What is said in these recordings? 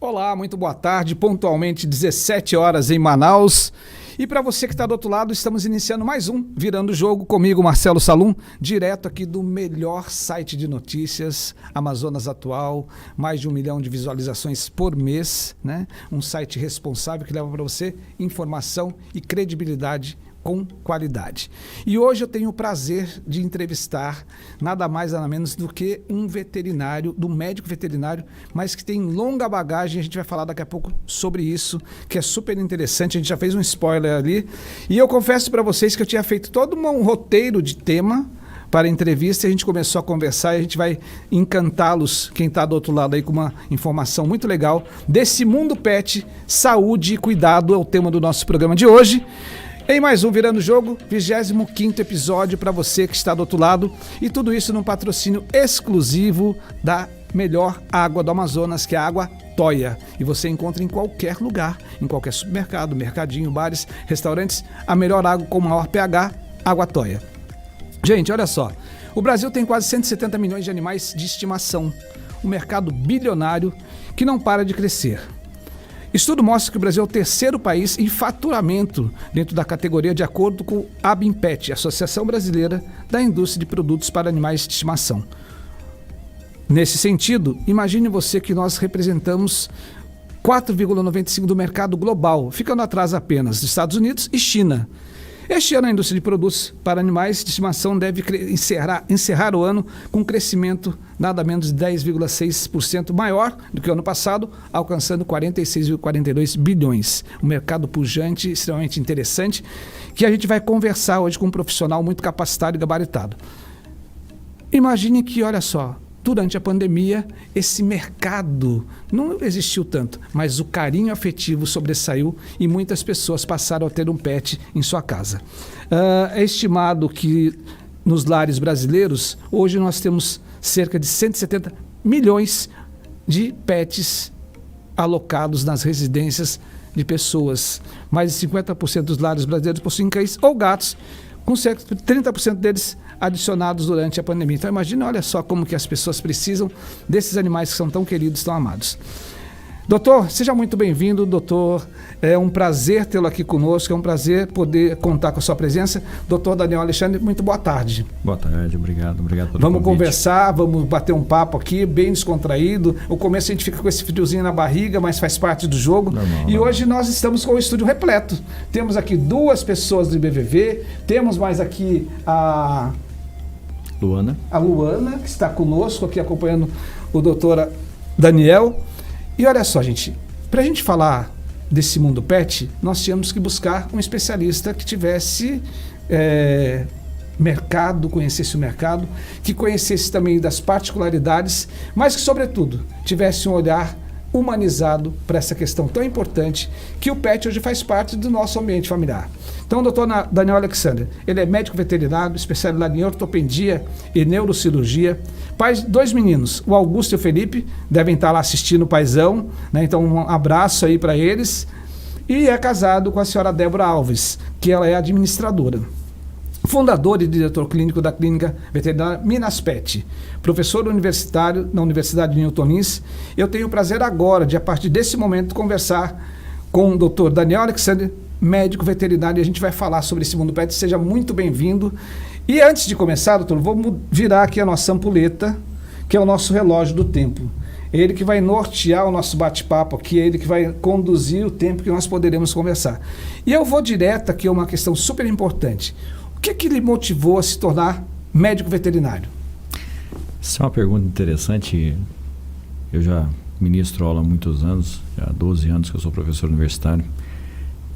Olá, muito boa tarde, pontualmente 17 horas em Manaus. E para você que está do outro lado, estamos iniciando mais um Virando o Jogo comigo, Marcelo Salum, direto aqui do melhor site de notícias, Amazonas Atual, mais de 1 milhão de visualizações por mês, né? Um site responsável que leva para você informação e credibilidade com qualidade. E hoje eu tenho o prazer de entrevistar nada mais nada menos do que um veterinário, do médico veterinário, mas que tem longa bagagem. A gente vai falar daqui a pouco sobre isso, que é super interessante. A gente já fez um spoiler ali. E eu confesso para vocês que eu tinha feito todo um roteiro de tema para a entrevista, e a gente começou a conversar e a gente vai encantá-los, quem está do outro lado aí, com uma informação muito legal desse mundo pet. Saúde e cuidado é o tema do nosso programa de hoje. Em mais um Virando o Jogo, 25º episódio para você que está do outro lado, e tudo isso num patrocínio exclusivo da melhor água do Amazonas, que é a Água Toia. E você encontra em qualquer lugar, em qualquer supermercado, mercadinho, bares, restaurantes, a melhor água com maior pH, Água Toia. Gente, olha só, o Brasil tem quase 170 milhões de animais de estimação, um mercado bilionário que não para de crescer. Estudo mostra que o Brasil é o terceiro país em faturamento dentro da categoria, de acordo com a ABIMPET, Associação Brasileira da Indústria de Produtos para Animais de Estimação. Nesse sentido, imagine você que nós representamos 4,95% do mercado global, ficando atrás apenas dos Estados Unidos e China. Este ano, a indústria de produtos para animais de estimação deve encerrar o ano com um crescimento nada menos de 10,6% maior do que o ano passado, alcançando 46,42 bilhões. Um mercado pujante, extremamente interessante, que a gente vai conversar hoje com um profissional muito capacitado e gabaritado. Imagine que, olha só, durante a pandemia, esse mercado não existiu tanto, mas o carinho afetivo sobressaiu e muitas pessoas passaram a ter um pet em sua casa. É estimado que nos lares brasileiros, hoje nós temos cerca de 170 milhões de pets alocados nas residências de pessoas. Mais de 50% dos lares brasileiros possuem cães ou gatos, com cerca de 30% deles adicionados durante a pandemia. Então imagina, olha só como que as pessoas precisam desses animais que são tão queridos, tão amados. Doutor, seja muito bem-vindo, doutor. É um prazer tê-lo aqui conosco, é um prazer poder contar com a sua presença. Doutor Daniel Alexandre, muito boa tarde. Boa tarde, obrigado pelo convite. Vamos conversar, vamos bater um papo aqui, bem descontraído. O começo a gente fica com esse friozinho na barriga, mas faz parte do jogo. Normal. Hoje nós estamos com o estúdio repleto. Temos aqui 2 pessoas do IBVV, temos mais aqui a Luana, que está conosco aqui acompanhando o doutor Daniel. E olha só, gente, para a gente falar desse mundo pet, nós tínhamos que buscar um especialista que tivesse mercado, conhecesse o mercado, que conhecesse também das particularidades, mas que, sobretudo, tivesse um olhar humanizado para essa questão tão importante, que o pet hoje faz parte do nosso ambiente familiar. Então, o doutor Daniel Alexandre, ele é médico veterinário, especializado em ortopedia e neurocirurgia, pai de 2 meninos, o Augusto e o Felipe, devem estar lá assistindo o paizão, né? Então um abraço aí para eles, e é casado com a senhora Débora Alves, que ela é administradora. Fundador e diretor clínico da Clínica Veterinária Minaspet, professor universitário na Universidade de Newton Lins. Eu tenho o prazer agora de, a partir desse momento, conversar com o doutor Daniel Alexandre, médico veterinário, e a gente vai falar sobre esse mundo pet. Seja muito bem-vindo. E antes de começar, doutor, vamos virar aqui a nossa ampulheta, que é o nosso relógio do tempo. É ele que vai nortear o nosso bate-papo aqui, é ele que vai conduzir o tempo que nós poderemos conversar. E eu vou direto aqui a uma questão super importante. O que lhe motivou a se tornar médico veterinário? Essa é uma pergunta interessante. Eu já ministro aula há muitos anos, já há 12 anos que eu sou professor universitário.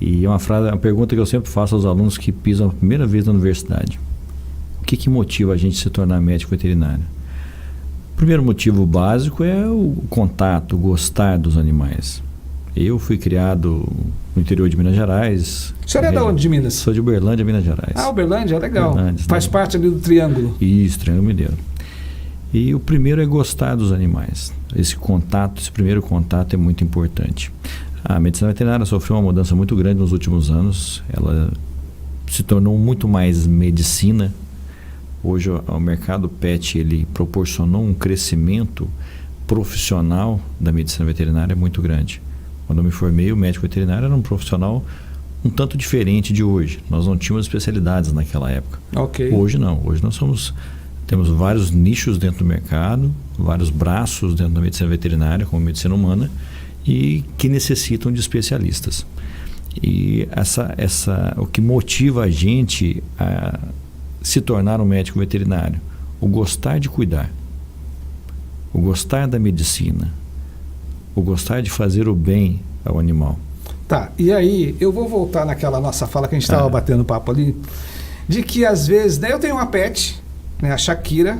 E é uma pergunta que eu sempre faço aos alunos que pisam a primeira vez na universidade. O que motiva a gente a se tornar médico veterinário? O primeiro motivo básico é o contato, gostar dos animais. Eu fui criado no interior de Minas Gerais. O senhor é de onde de Minas? Sou de Uberlândia, Minas Gerais. Ah, Uberlândia, legal. Faz parte ali do Triângulo. Isso, Triângulo Mineiro. E o primeiro é gostar dos animais. Esse primeiro contato é muito importante. A medicina veterinária sofreu uma mudança muito grande nos últimos anos. Ela se tornou muito mais medicina. Hoje o mercado pet ele proporcionou um crescimento profissional da medicina veterinária é muito grande. Quando eu me formei, o médico veterinário era um profissional um tanto diferente de hoje. Nós não tínhamos especialidades naquela época. Ok. Hoje não. Hoje nós temos vários nichos dentro do mercado, vários braços dentro da medicina veterinária, como a medicina humana, e que necessitam de especialistas. E o que motiva a gente a se tornar um médico veterinário, o gostar de cuidar, o gostar da medicina, o gostar de fazer o bem ao animal. Tá, e aí eu vou voltar naquela nossa fala que a gente estava batendo papo ali, de que às vezes, né, eu tenho uma pet, né, a Shakira,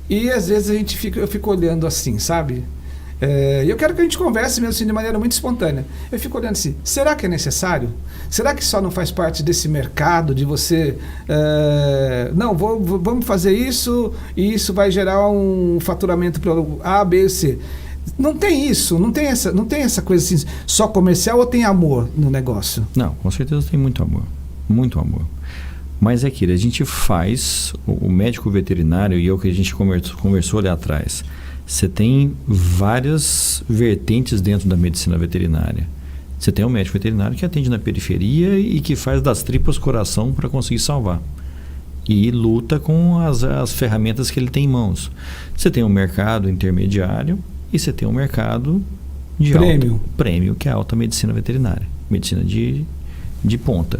e às vezes eu fico olhando assim, sabe? Eu quero que a gente converse mesmo assim, de maneira muito espontânea. Eu fico olhando assim, será que é necessário? Será que só não faz parte desse mercado de você... não, vamos fazer isso e isso vai gerar um faturamento para A, B e C. Não tem isso, não tem essa coisa assim, só comercial ou tem amor no negócio? Não, com certeza tem muito amor, muito amor. Mas é aquilo, a gente faz, o médico veterinário, e é o que a gente conversou ali atrás, você tem várias vertentes dentro da medicina veterinária. Você tem um médico veterinário que atende na periferia e que faz das tripas coração para conseguir salvar. E luta com as ferramentas que ele tem em mãos. Você tem um mercado intermediário e você tem um mercado de prêmio, que é a alta medicina veterinária, medicina de ponta.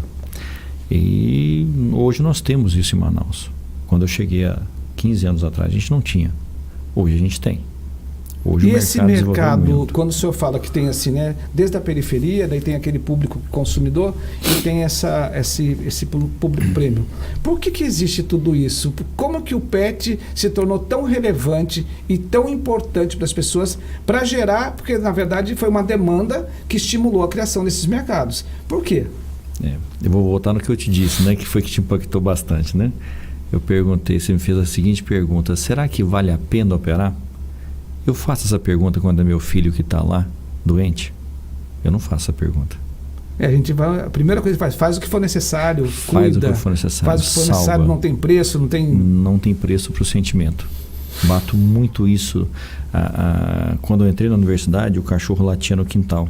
E hoje nós temos isso em Manaus. Quando eu cheguei há 15 anos atrás, a gente não tinha. Hoje a gente tem. Hoje e esse mercado, quando o senhor fala que tem assim, né, desde a periferia, daí tem aquele público consumidor e tem esse público prêmio. Por que existe tudo isso? Como que o pet se tornou tão relevante e tão importante para as pessoas para gerar, porque na verdade foi uma demanda que estimulou a criação desses mercados. Por quê? Eu vou voltar no que eu te disse, né, que foi que te impactou bastante, né? Eu perguntei, você me fez a seguinte pergunta: será que vale a pena operar? Eu faço essa pergunta quando é meu filho que está lá, doente? Eu não faço essa pergunta. A primeira coisa que faz o que for necessário, faz o que for necessário, faz o que for necessário, não tem preço, não tem preço para o sentimento. Bato muito isso. Quando eu entrei na universidade, o cachorro latia no quintal.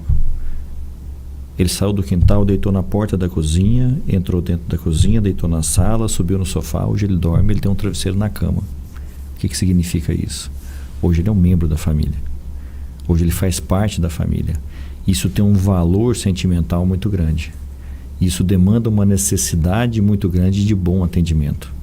Ele saiu do quintal, deitou na porta da cozinha, entrou dentro da cozinha, deitou na sala, subiu no sofá. Hoje ele dorme, ele tem um travesseiro na cama. O que significa isso? Hoje ele é um membro da família. Hoje ele faz parte da família. Isso tem um valor sentimental muito grande. Isso demanda uma necessidade muito grande de bom atendimento.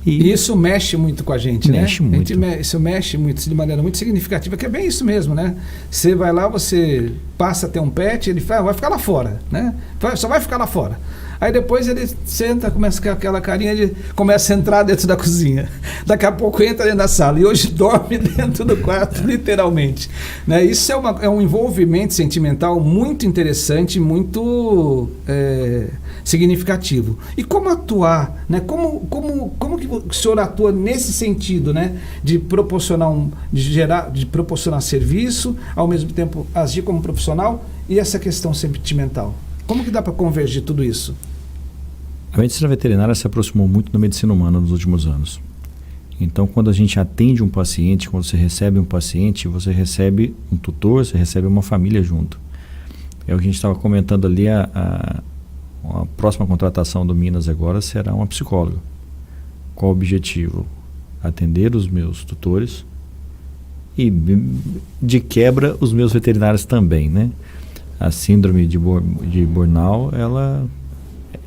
E isso mexe muito com a gente, né? Mexe muito. Isso mexe muito, de maneira muito significativa, que é bem isso mesmo, né? Você vai lá, você passa a ter um pet, ele fala, vai ficar lá fora, né? Só vai ficar lá fora. Aí depois ele senta, começa com aquela carinha de... começa a entrar dentro da cozinha. Daqui a pouco entra dentro da sala. E hoje dorme dentro do quarto, literalmente. Né? Isso é um envolvimento sentimental muito interessante, muito significativo. E como atuar? Né? Como que o senhor atua nesse sentido, né? De proporcionar serviço, ao mesmo tempo agir como profissional e essa questão sentimental? Como que dá para convergir tudo isso? A medicina veterinária se aproximou muito da medicina humana nos últimos anos. Então, quando a gente atende um paciente, quando você recebe um paciente, você recebe um tutor, você recebe uma família junto. É o que a gente estava comentando ali, a próxima contratação do Minas agora será uma psicóloga. Qual o objetivo? Atender os meus tutores e, de quebra, os meus veterinários também, né? A síndrome de Burnout, ela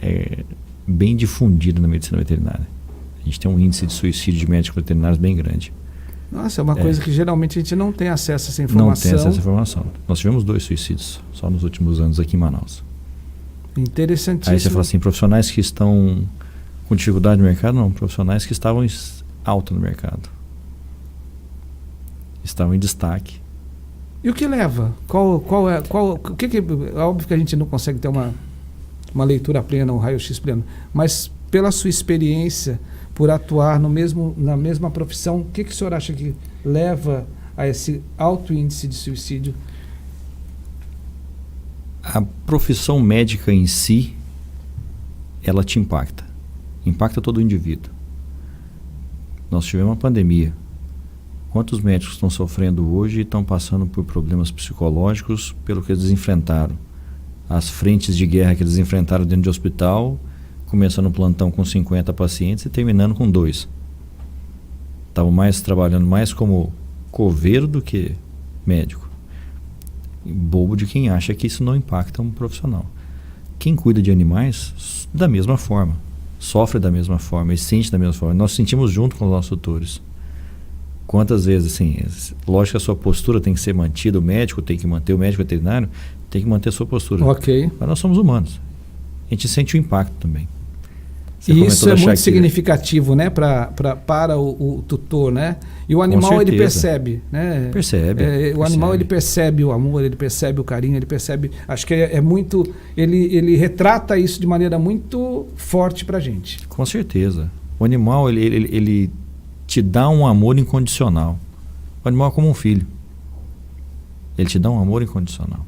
é bem difundida na medicina veterinária. A gente tem um índice de suicídio de médicos veterinários bem grande. Nossa, é uma coisa que geralmente a gente não tem acesso a essa informação. Não tem acesso a essa informação. Nós tivemos 2 suicídios só nos últimos anos aqui em Manaus. Interessantíssimo. Aí você fala assim, profissionais que estão com dificuldade no mercado? Não, profissionais que estavam alto no mercado. Estavam em destaque. E o que leva? É óbvio que a gente não consegue ter uma leitura plena, um raio-x pleno, mas pela sua experiência, por atuar na mesma profissão, o que o senhor acha que leva a esse alto índice de suicídio? A profissão médica em si, ela te impacta todo o indivíduo. Nós tivemos uma pandemia. Quantos médicos estão sofrendo hoje e estão passando por problemas psicológicos pelo que eles enfrentaram? As frentes de guerra que eles enfrentaram dentro de hospital, começando o plantão com 50 pacientes e terminando com 2. Estavam trabalhando mais como coveiro do que médico. E bobo de quem acha que isso não impacta um profissional. Quem cuida de animais, da mesma forma, sofre da mesma forma e sente da mesma forma. Nós sentimos junto com os nossos tutores. Quantas vezes, assim, lógico que a sua postura tem que ser mantida, o médico tem que manter, o médico veterinário tem que manter a sua postura. Ok. Mas nós somos humanos. A gente sente o impacto também. E isso é muito significativo, né, para o tutor, né? E o animal, ele percebe, né? Percebe. O animal, ele percebe o amor, ele percebe o carinho, ele percebe... Acho que é muito... Ele retrata isso de maneira muito forte para a gente. Com certeza. O animal, ele te dá um amor incondicional. O animal é como um filho. Ele te dá um amor incondicional.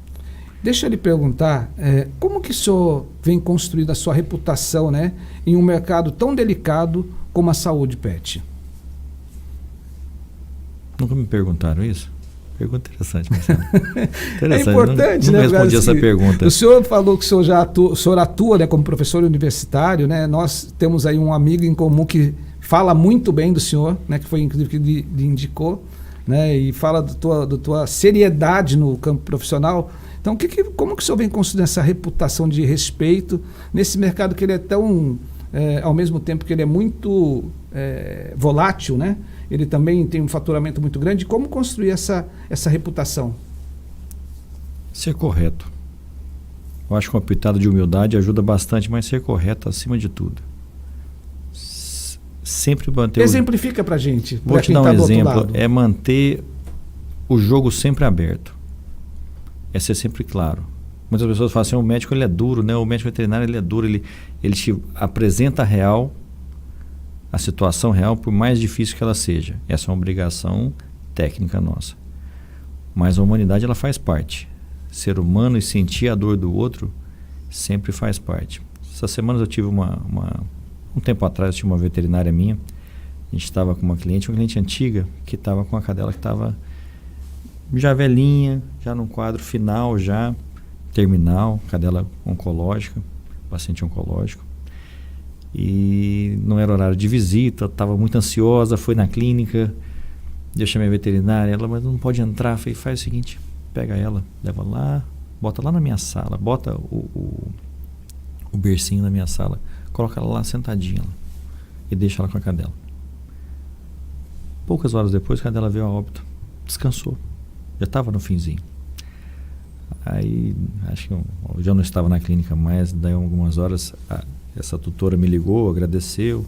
Deixa eu lhe perguntar, como que o senhor vem construindo a sua reputação, né, em um mercado tão delicado como a saúde pet? Nunca me perguntaram isso? Pergunta interessante, Marcelo. É importante, não né? Respondi essa pergunta. O senhor falou que o senhor atua, né, como professor universitário, né? Nós temos aí um amigo em comum que fala muito bem do senhor, né, que foi inclusive que lhe indicou, né, e fala da tua seriedade no campo profissional. Então, como que o senhor vem construindo essa reputação de respeito nesse mercado que ele é tão, ao mesmo tempo que ele é muito volátil, né? Ele também tem um faturamento muito grande. Como construir essa reputação? Ser correto. Eu acho que uma pitada de humildade ajuda bastante, mas ser correto acima de tudo. Sempre manter... Exemplifica pra gente. Vou te dar um exemplo. É manter o jogo sempre aberto. É ser sempre claro. Muitas pessoas falam assim, o médico ele é duro, né? O médico veterinário ele é duro, ele te apresenta a situação real, por mais difícil que ela seja. Essa é uma obrigação técnica nossa. Mas a humanidade ela faz parte. Ser humano e sentir a dor do outro sempre faz parte. Essas semanas eu tive um tempo atrás, eu tinha uma veterinária minha, a gente estava com uma cliente antiga, que estava com a cadela que estava já velhinha, já num quadro final, já terminal, cadela oncológica, paciente oncológico. E não era horário de visita, estava muito ansiosa, foi na clínica, eu chamei a veterinária, ela, mas não pode entrar. Eu falei, faz o seguinte, pega ela, leva lá, bota lá na minha sala, bota o bercinho na minha sala, coloca ela lá sentadinha lá, e deixa ela com a cadela. Poucas horas depois, a cadela veio a óbito, descansou. Já estava no finzinho. Aí, acho que eu já não estava na clínica mais, daí algumas horas, essa tutora me ligou, agradeceu,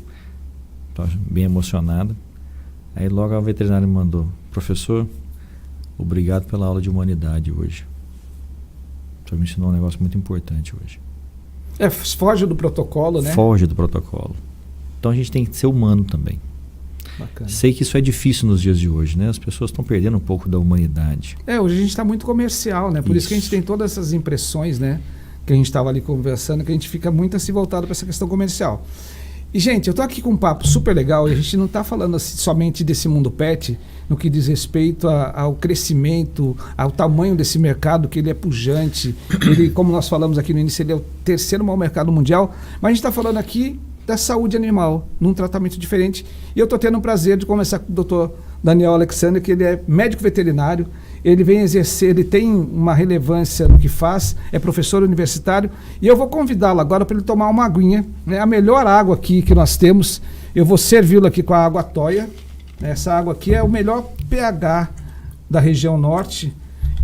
estava bem emocionada. Aí logo a veterinária me mandou, professor, obrigado pela aula de humanidade hoje. O senhor me ensinou um negócio muito importante hoje. Foge do protocolo, né? Foge do protocolo. Então a gente tem que ser humano também. Bacana. Sei que isso é difícil nos dias de hoje, né? As pessoas estão perdendo um pouco da humanidade. Hoje a gente está muito comercial, né? Por isso que a gente tem todas essas impressões, né? Que a gente estava ali conversando, que a gente fica muito assim voltado para essa questão comercial. E, gente, eu tô aqui com um papo super legal e a gente não está falando assim, somente desse mundo pet, no que diz respeito ao crescimento, ao tamanho desse mercado, que ele é pujante. Ele, como nós falamos aqui no início, ele é o terceiro maior mercado mundial, mas a gente está falando aqui da saúde animal, num tratamento diferente. E eu estou tendo o prazer de conversar com o Dr. Daniel Alexander, que ele é médico veterinário, ele vem exercer, ele tem uma relevância no que faz, é professor universitário, e eu vou convidá-lo agora para ele tomar uma aguinha, né, a melhor água aqui que nós temos. Eu vou servi-lo aqui com a água Toia. Essa água aqui é o melhor pH da região norte,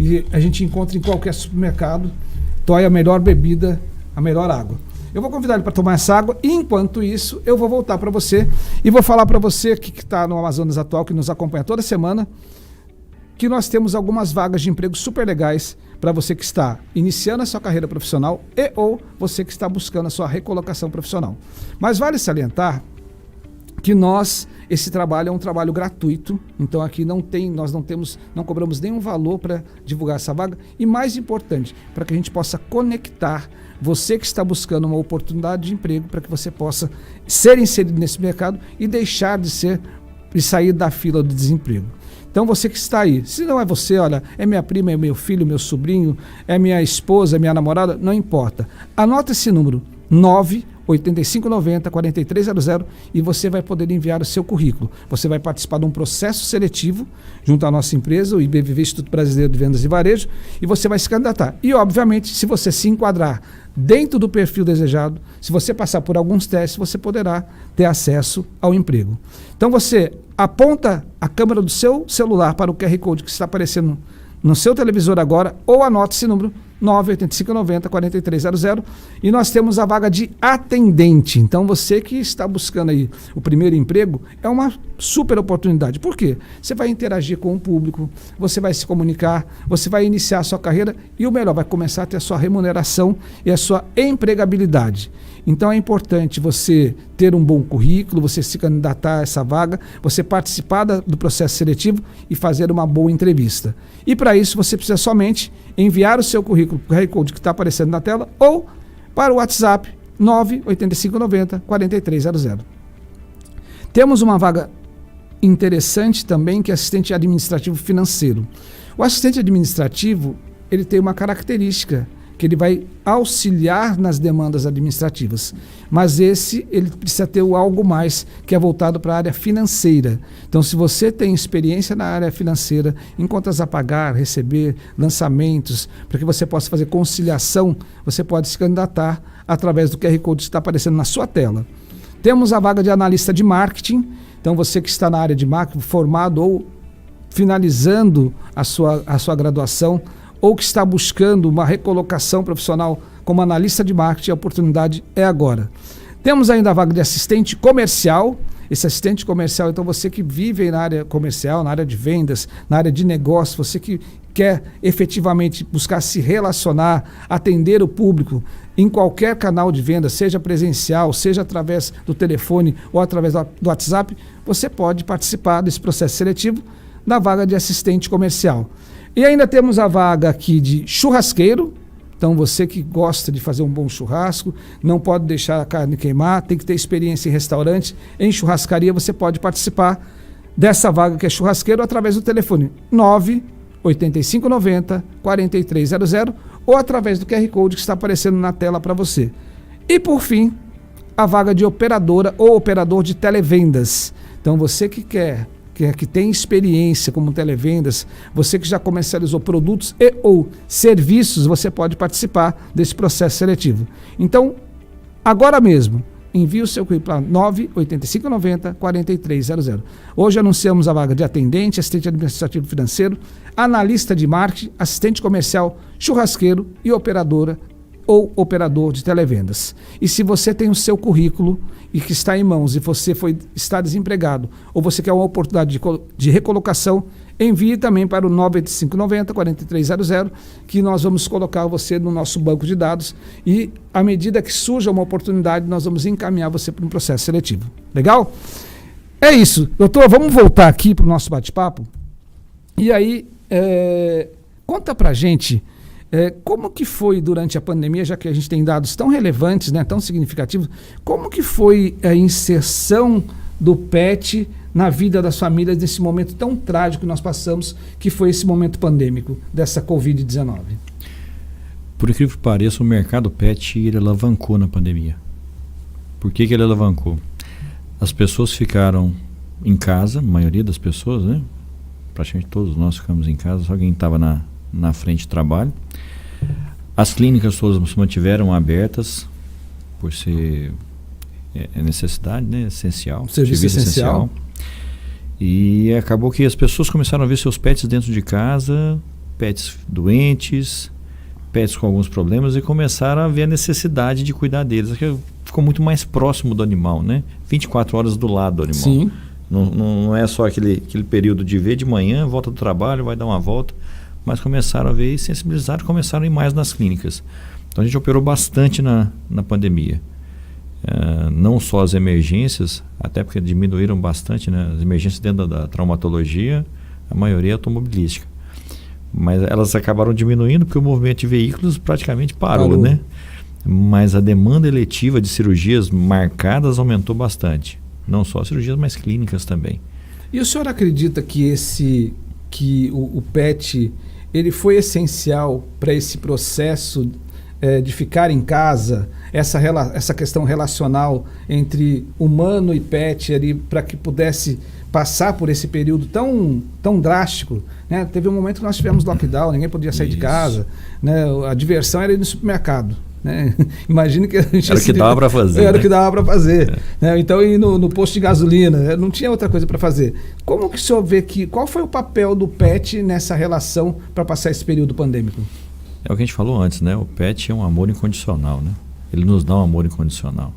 e a gente encontra em qualquer supermercado. Toia é a melhor bebida, a melhor água. Eu vou convidar ele para tomar essa água e, enquanto isso, eu vou voltar para você e vou falar para você que está no Amazonas Atual, que nos acompanha toda semana, que nós temos algumas vagas de emprego super legais para você que está iniciando a sua carreira profissional e ou você que está buscando a sua recolocação profissional. Mas vale salientar que esse trabalho é um trabalho gratuito, então aqui nós não cobramos nenhum valor para divulgar essa vaga, e mais importante, para que a gente possa conectar você que está buscando uma oportunidade de emprego, para que você possa ser inserido nesse mercado e deixar de sair da fila do desemprego. Então você que está aí, se não é você, olha, é minha prima, é meu filho, meu sobrinho, é minha esposa, é minha namorada, não importa. Anota esse número, 98590-4300, e você vai poder enviar o seu currículo. Você vai participar de um processo seletivo junto à nossa empresa, o IBVV, Instituto Brasileiro de Vendas e Varejo, e você vai se candidatar. E, obviamente, se você se enquadrar dentro do perfil desejado, se você passar por alguns testes, você poderá ter acesso ao emprego. Então você aponta a câmera do seu celular para o QR Code que está aparecendo no seu televisor agora, ou anote esse número, 98590-4300, e nós temos a vaga de atendente. Então você que está buscando aí o primeiro emprego, é uma super oportunidade. Por quê? Você vai interagir com o público, você vai se comunicar, você vai iniciar a sua carreira e o melhor, vai começar a ter a sua remuneração e a sua empregabilidade. Então é importante você ter um bom currículo, você se candidatar a essa vaga, você participar do processo seletivo e fazer uma boa entrevista. E para isso você precisa somente enviar o seu currículo para o QR Code que está aparecendo na tela ou para o WhatsApp 98590-4300. Temos uma vaga interessante também, que é assistente administrativo financeiro. O assistente administrativo, ele tem uma característica, que ele vai auxiliar nas demandas administrativas, mas ele precisa ter algo mais, que é voltado para a área financeira. Então, se você tem experiência na área financeira, em contas a pagar, receber, lançamentos, para que você possa fazer conciliação, você pode se candidatar através do QR Code que está aparecendo na sua tela. Temos a vaga de analista de marketing. Então, você que está na área de marketing, formado ou finalizando a sua graduação, ou que está buscando uma recolocação profissional como analista de marketing, a oportunidade é agora. Temos ainda a vaga de assistente comercial. Esse assistente comercial, então você que vive na área comercial, na área de vendas, na área de negócio, você que quer efetivamente buscar se relacionar, atender o público em qualquer canal de venda, seja presencial, seja através do telefone ou através do WhatsApp, você pode participar desse processo seletivo da vaga de assistente comercial. E ainda temos a vaga aqui de churrasqueiro. Então você que gosta de fazer um bom churrasco, não pode deixar a carne queimar, tem que ter experiência em restaurante, em churrascaria, você pode participar dessa vaga que é churrasqueiro através do telefone 98590-4300 ou através do QR Code que está aparecendo na tela para você. E por fim, a vaga de operadora ou operador de televendas. Então você que tem experiência como televendas, você que já comercializou produtos e ou serviços, você pode participar desse processo seletivo. Então, agora mesmo, envie o seu currículo para 98590-4300. Hoje anunciamos a vaga de atendente, assistente administrativo financeiro, analista de marketing, assistente comercial, churrasqueiro e operadora ou operador de televendas. E se você tem o seu currículo e que está em mãos e você está desempregado ou você quer uma oportunidade de recolocação, envie também para o 98590-4300, que nós vamos colocar você no nosso banco de dados e à medida que surja uma oportunidade, nós vamos encaminhar você para um processo seletivo. Legal? É isso. Doutor, vamos voltar aqui para o nosso bate-papo. E aí, conta pra gente como que foi durante a pandemia, já que a gente tem dados tão relevantes, né, tão significativos, como que foi a inserção do PET na vida das famílias nesse momento tão trágico que nós passamos, que foi esse momento pandêmico dessa Covid-19? Por incrível que pareça, o mercado PET ele alavancou na pandemia. Por que ele alavancou? As pessoas ficaram em casa, a maioria das pessoas, né? Praticamente todos nós ficamos em casa, só quem estava na frente de trabalho. As clínicas todas se mantiveram abertas, por ser necessidade, né? Essencial. Serviço essencial. E acabou que as pessoas começaram a ver seus pets dentro de casa, pets doentes, pets com alguns problemas, e começaram a ver a necessidade de cuidar deles. Ficou muito mais próximo do animal, né? 24 horas do lado do animal. Sim. Não é só aquele período de ver de manhã, volta do trabalho, vai dar uma volta, mas começaram a ver e sensibilizar, começaram a ir mais nas clínicas. Então a gente operou bastante na pandemia. Não só as emergências, até porque diminuíram bastante, né? As emergências dentro da traumatologia, a maioria é automobilística. Mas elas acabaram diminuindo porque o movimento de veículos praticamente parou, né? Mas a demanda eletiva de cirurgias marcadas aumentou bastante. Não só cirurgias, mas clínicas também. E o senhor acredita que esse que o pet ele foi essencial para esse processo de ficar em casa, essa questão relacional entre humano e pet ali, para que pudesse passar por esse período tão drástico, né? Teve um momento que nós tivemos lockdown, ninguém podia sair de casa, né? A diversão era ir no supermercado, né? Imagine que a gente era o que dava para fazer. Era o que dava para fazer. Né? Então, ir no posto de gasolina, não tinha outra coisa para fazer. Como que o senhor vê qual foi o papel do pet nessa relação para passar esse período pandêmico? É o que a gente falou antes, né? O pet é um amor incondicional, né? Ele nos dá um amor incondicional.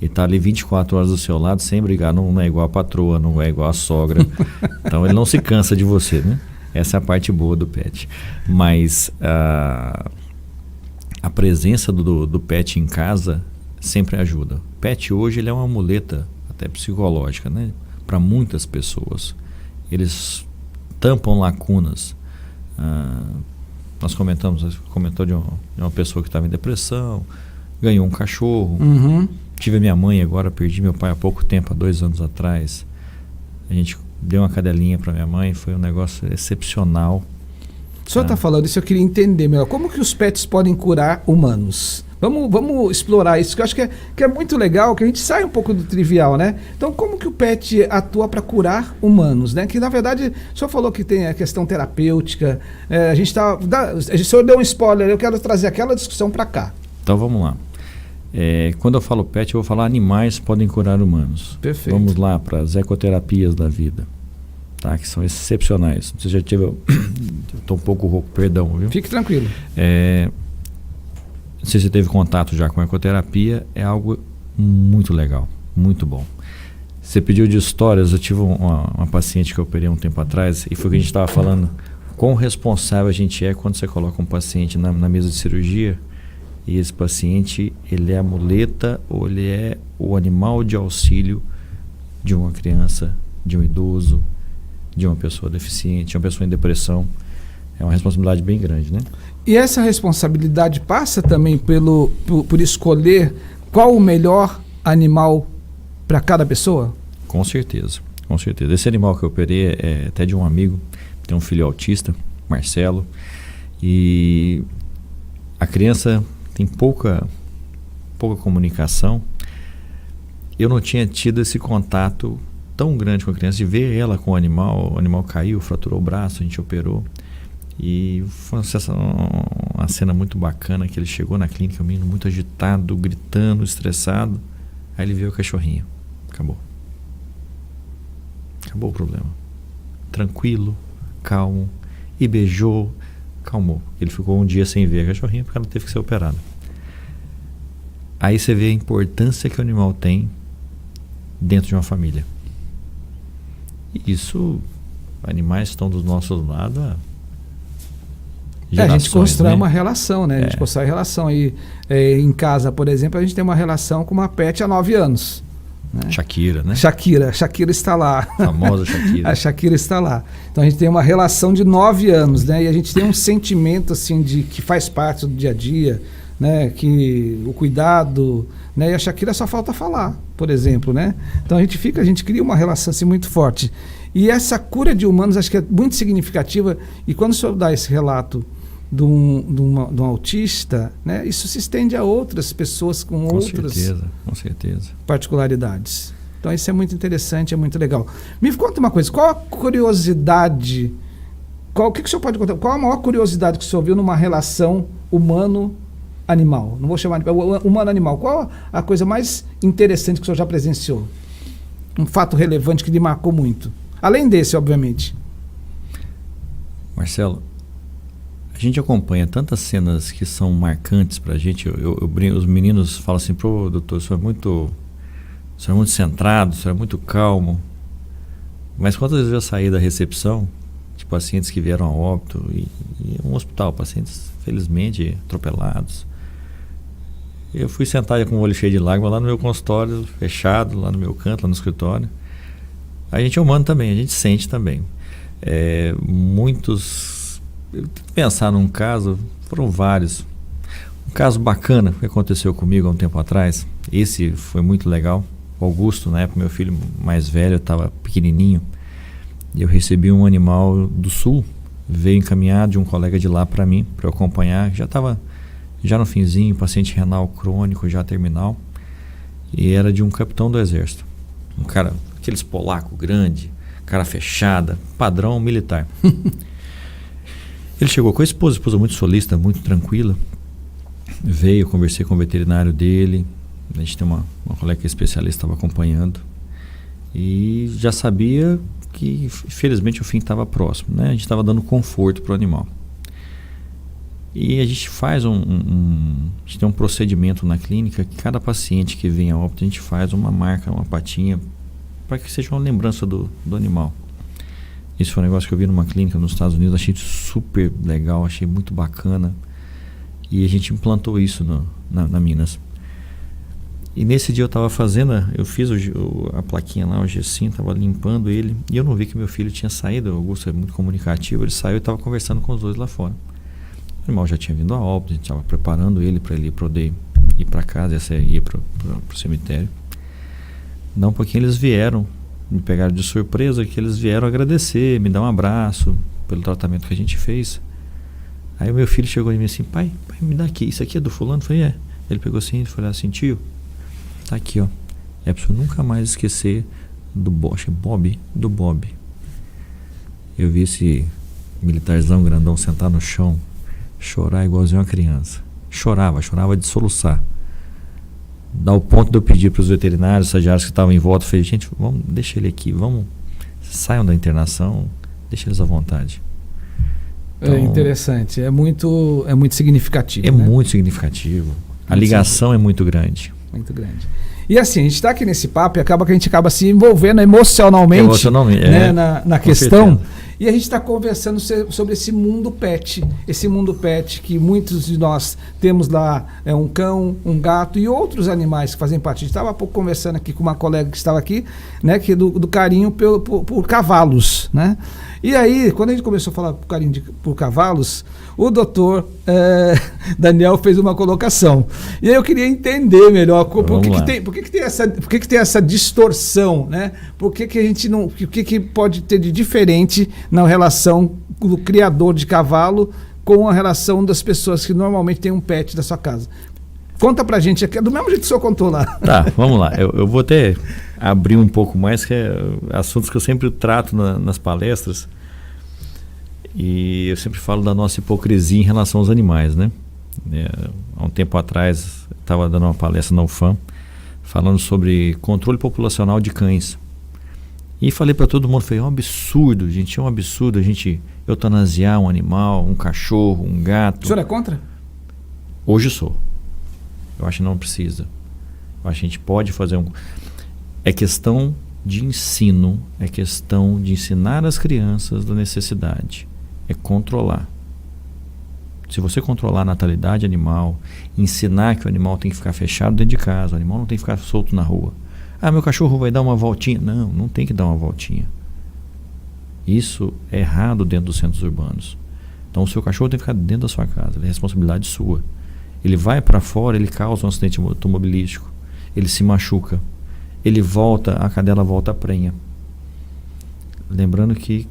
E está ali 24 horas do seu lado sem brigar, não é igual a patroa, não é igual a sogra. Então ele não se cansa de você, né? Essa é a parte boa do pet. Mas a presença do pet em casa sempre ajuda. O pet hoje ele é uma muleta até psicológica, né? Para muitas pessoas. Eles tampam lacunas. Nós comentou de uma pessoa que estava em depressão, ganhou um cachorro. Uhum. Tive a minha mãe agora, perdi meu pai há pouco tempo, há 2 anos atrás. A gente deu uma cadelinha para minha mãe, foi um negócio excepcional. O senhor está falando isso, eu queria entender melhor. Como que os pets podem curar humanos? Vamos explorar isso, que eu acho que é muito legal, que a gente sai um pouco do trivial, né? Então, como que o pet atua para curar humanos, né? Que, na verdade, o senhor falou que tem a questão terapêutica, o senhor deu um spoiler, eu quero trazer aquela discussão para cá. Então, vamos lá. Quando eu falo pet, eu vou falar animais podem curar humanos. Perfeito. Vamos lá para as ecoterapias da vida, tá? Que são excepcionais. Você já tive... Estou um pouco rouco, perdão, viu? Fique tranquilo. Não sei se você teve contato já com a ecoterapia, é algo muito legal, muito bom. Você pediu de histórias, eu tive uma paciente que eu operei um tempo atrás, e foi o que a gente estava falando, quão responsável a gente é quando você coloca um paciente na mesa de cirurgia, e esse paciente, ele é a muleta ou ele é o animal de auxílio de uma criança, de um idoso, de uma pessoa deficiente, de uma pessoa em depressão. É uma responsabilidade bem grande, né? E essa responsabilidade passa também por escolher qual o melhor animal para cada pessoa? Com certeza, com certeza. Esse animal que eu operei é até de um amigo, tem um filho autista, Marcelo, e a criança tem pouca comunicação. Eu não tinha tido esse contato tão grande com a criança, de ver ela com o animal caiu, fraturou o braço, a gente operou. E foi uma cena muito bacana, que ele chegou na clínica, o menino muito agitado, gritando, estressado. Aí ele viu o cachorrinho. Acabou o problema. Tranquilo, calmo. E beijou, calmou. Ele ficou um dia sem ver a cachorrinha porque ela teve que ser operada. Aí você vê a importância que o animal tem dentro de uma família. E isso, animais estão dos nossos lados a gente constrói, né, uma relação, né? A gente constrói relação. Aí, em casa, por exemplo, a gente tem uma relação com uma pet há 9 anos. Né? Shakira, né? Shakira está lá. A famosa Shakira. A Shakira está lá. Então a gente tem uma relação de 9 anos, né? E a gente tem um sentimento assim que faz parte do dia a dia, né? Que o cuidado, né? E a Shakira só falta falar, por exemplo, né? Então a gente cria uma relação assim muito forte. E essa cura de humanos acho que é muito significativa. E quando o senhor dá esse relato de um autista, né, isso se estende a outras pessoas com outras certeza. particularidades. Então isso é muito interessante, é muito legal. Me conta uma coisa, qual a curiosidade, o que o senhor pode contar? Qual a maior curiosidade que o senhor viu numa relação humano-animal? Não vou chamar de humano-animal. Qual a coisa mais interessante que o senhor já presenciou? Um fato relevante que lhe marcou muito? Além desse, obviamente. Marcelo, a gente acompanha tantas cenas que são marcantes pra gente. Os meninos falam assim: pô, doutor, o senhor é muito centrado, o senhor é muito calmo. Mas quantas vezes eu saí da recepção de pacientes que vieram a óbito e um hospital, pacientes felizmente atropelados. Eu fui sentar com o olho cheio de lágrimas lá no meu consultório, fechado, lá no meu canto, lá no escritório. A gente é humano também, a gente sente também. Pensar num caso, foram vários. Um caso bacana que aconteceu comigo há um tempo atrás, esse foi muito legal. O Augusto, na época, meu filho mais velho, estava pequenininho, E eu recebi um animal do sul, veio encaminhado de um colega de lá para mim, para eu acompanhar. Já estava já no finzinho, paciente renal crônico, já terminal. E era de um capitão do exército. Um cara, aqueles polaco grande, cara fechada, padrão militar. Ele chegou com a esposa muito solícita, muito tranquila. Veio, conversei com o veterinário dele. A gente tem uma colega que é especialista, estava acompanhando. E já sabia que, infelizmente, o fim estava próximo, né? A gente estava dando conforto para o animal. E a gente faz a gente tem um procedimento na clínica que cada paciente que vem a óbito, a gente faz uma marca, uma patinha, para que seja uma lembrança do animal. Isso foi um negócio que eu vi numa clínica nos Estados Unidos, achei super legal, achei muito bacana. E a gente implantou isso na Minas. E nesse dia eu estava fazendo, eu fiz a plaquinha lá, o gessinho, estava limpando ele, e eu não vi que meu filho tinha saído. O Augusto é muito comunicativo, ele saiu e estava conversando com os dois lá fora. O animal já tinha vindo a óbito, a gente estava preparando ele para ele poder ir para casa, ir para o cemitério. Não, um pouquinho eles vieram, me pegaram de surpresa, que eles vieram agradecer, me dar um abraço pelo tratamento que a gente fez. Aí o meu filho chegou em mim assim, pai, me dá aqui, isso aqui é do fulano? Eu falei, é. Ele pegou assim e falou assim, tio, tá aqui, ó. É pra você nunca mais esquecer do Bob. Eu vi esse militarzão grandão sentar no chão, chorar igualzinho uma criança. Chorava de soluçar. Dá o ponto de eu pedir para os veterinários, estagiários que estavam em volta, eu falei, gente, vamos, deixa ele aqui, saiam da internação, deixa eles à vontade. Então, é interessante, é muito significativo. É, né? Muito significativo. A ligação é muito grande. Muito grande. E assim, a gente está aqui nesse papo e acaba que a gente acaba se envolvendo emocionalmente, né, na questão. Certeza. E a gente está conversando sobre esse mundo pet. Esse mundo pet que muitos de nós temos lá, um cão, um gato e outros animais que fazem parte. A gente estava há pouco conversando aqui com uma colega que estava aqui, né, que do carinho por cavalos, né? E aí, quando a gente começou a falar carinho por cavalos, o doutor Daniel fez uma colocação. E aí eu queria entender melhor por que tem essa distorção, né? Por que a gente não. O que pode ter de diferente na relação do criador de cavalo com a relação das pessoas que normalmente têm um pet da sua casa? Conta pra gente aqui, do mesmo jeito que o senhor contou lá. Tá, vamos lá. Eu vou até abrir um pouco mais, que é assuntos que eu sempre trato nas palestras. E eu sempre falo da nossa hipocrisia em relação aos animais, né? Há um tempo atrás, eu estava dando uma palestra na UFAM, falando sobre controle populacional de cães. E falei para todo mundo, falei, é um absurdo, gente, é um absurdo a gente eutanasiar um animal, um cachorro, um gato. O senhor é contra? Hoje sou. Eu acho que não precisa. Eu acho que a gente pode fazer É questão de ensino, é questão de ensinar as crianças da necessidade. É controlar. Se você controlar a natalidade animal, ensinar que o animal tem que ficar fechado dentro de casa, o animal não tem que ficar solto na rua. Ah, meu cachorro vai dar uma voltinha. Não tem que dar uma voltinha. Isso é errado dentro dos centros urbanos. Então o seu cachorro tem que ficar dentro da sua casa, é responsabilidade sua. Ele vai para fora, ele causa um acidente automobilístico, ele se machuca, ele volta, a cadela volta a prenha. Lembrando que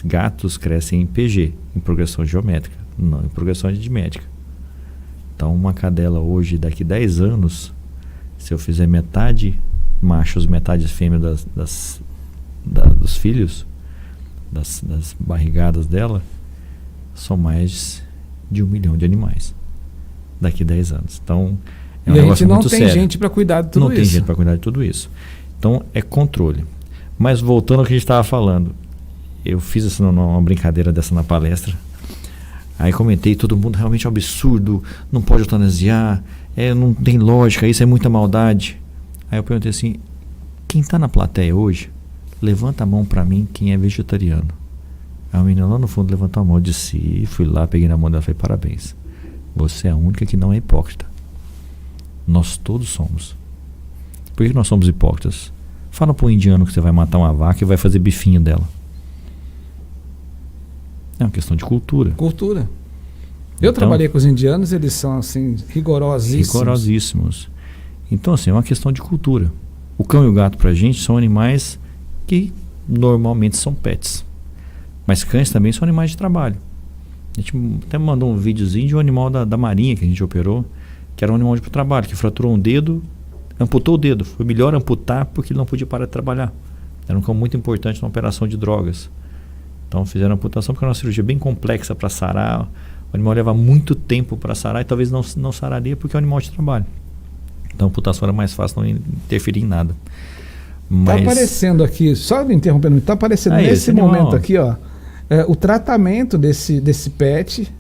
gatos crescem em PG, em progressão geométrica, não em progressão aritmética. Então uma cadela hoje, daqui 10 anos, se eu fizer metade machos, metade fêmea dos filhos, das barrigadas dela, são mais de 1 milhão de animais daqui 10 anos. Então é um negócio muito sério. Não tem gente para cuidar de tudo isso. Não tem gente para cuidar de tudo isso. Então é controle. Mas voltando ao que a gente estava falando, eu fiz uma brincadeira dessa na palestra. Aí comentei, todo mundo, realmente é um absurdo, não pode eutanasiar, não tem lógica, isso é muita maldade. Aí eu perguntei assim, quem está na plateia hoje, levanta a mão para mim quem é vegetariano. Aí a menina lá no fundo levantou a mão, eu disse, fui lá, peguei na mão dela e falei, parabéns, você é a única que não é hipócrita. Nós todos somos. Por que nós somos hipócritas? Fala para o indiano que você vai matar uma vaca e vai fazer bifinho dela. É uma questão de cultura. Cultura. Eu trabalhei com os indianos, eles são assim rigorosíssimos. Então assim, é uma questão de cultura. O cão e o gato pra gente são animais que normalmente são pets. Mas cães também são animais de trabalho. A gente até mandou um videozinho de um animal da Marinha que a gente operou, que era um animal de trabalho, que fraturou um dedo, amputou o dedo. Foi melhor amputar porque ele não podia parar de trabalhar. Era um cão muito importante na operação de drogas. Então fizeram a amputação porque era uma cirurgia bem complexa para sarar. O animal leva muito tempo para sarar e talvez não sararia porque é um animal de trabalho. Então a amputação era mais fácil, não interferir em nada. Está aparecendo aqui, só me interrompendo, está aparecendo nesse momento aqui, ó, o tratamento desse pet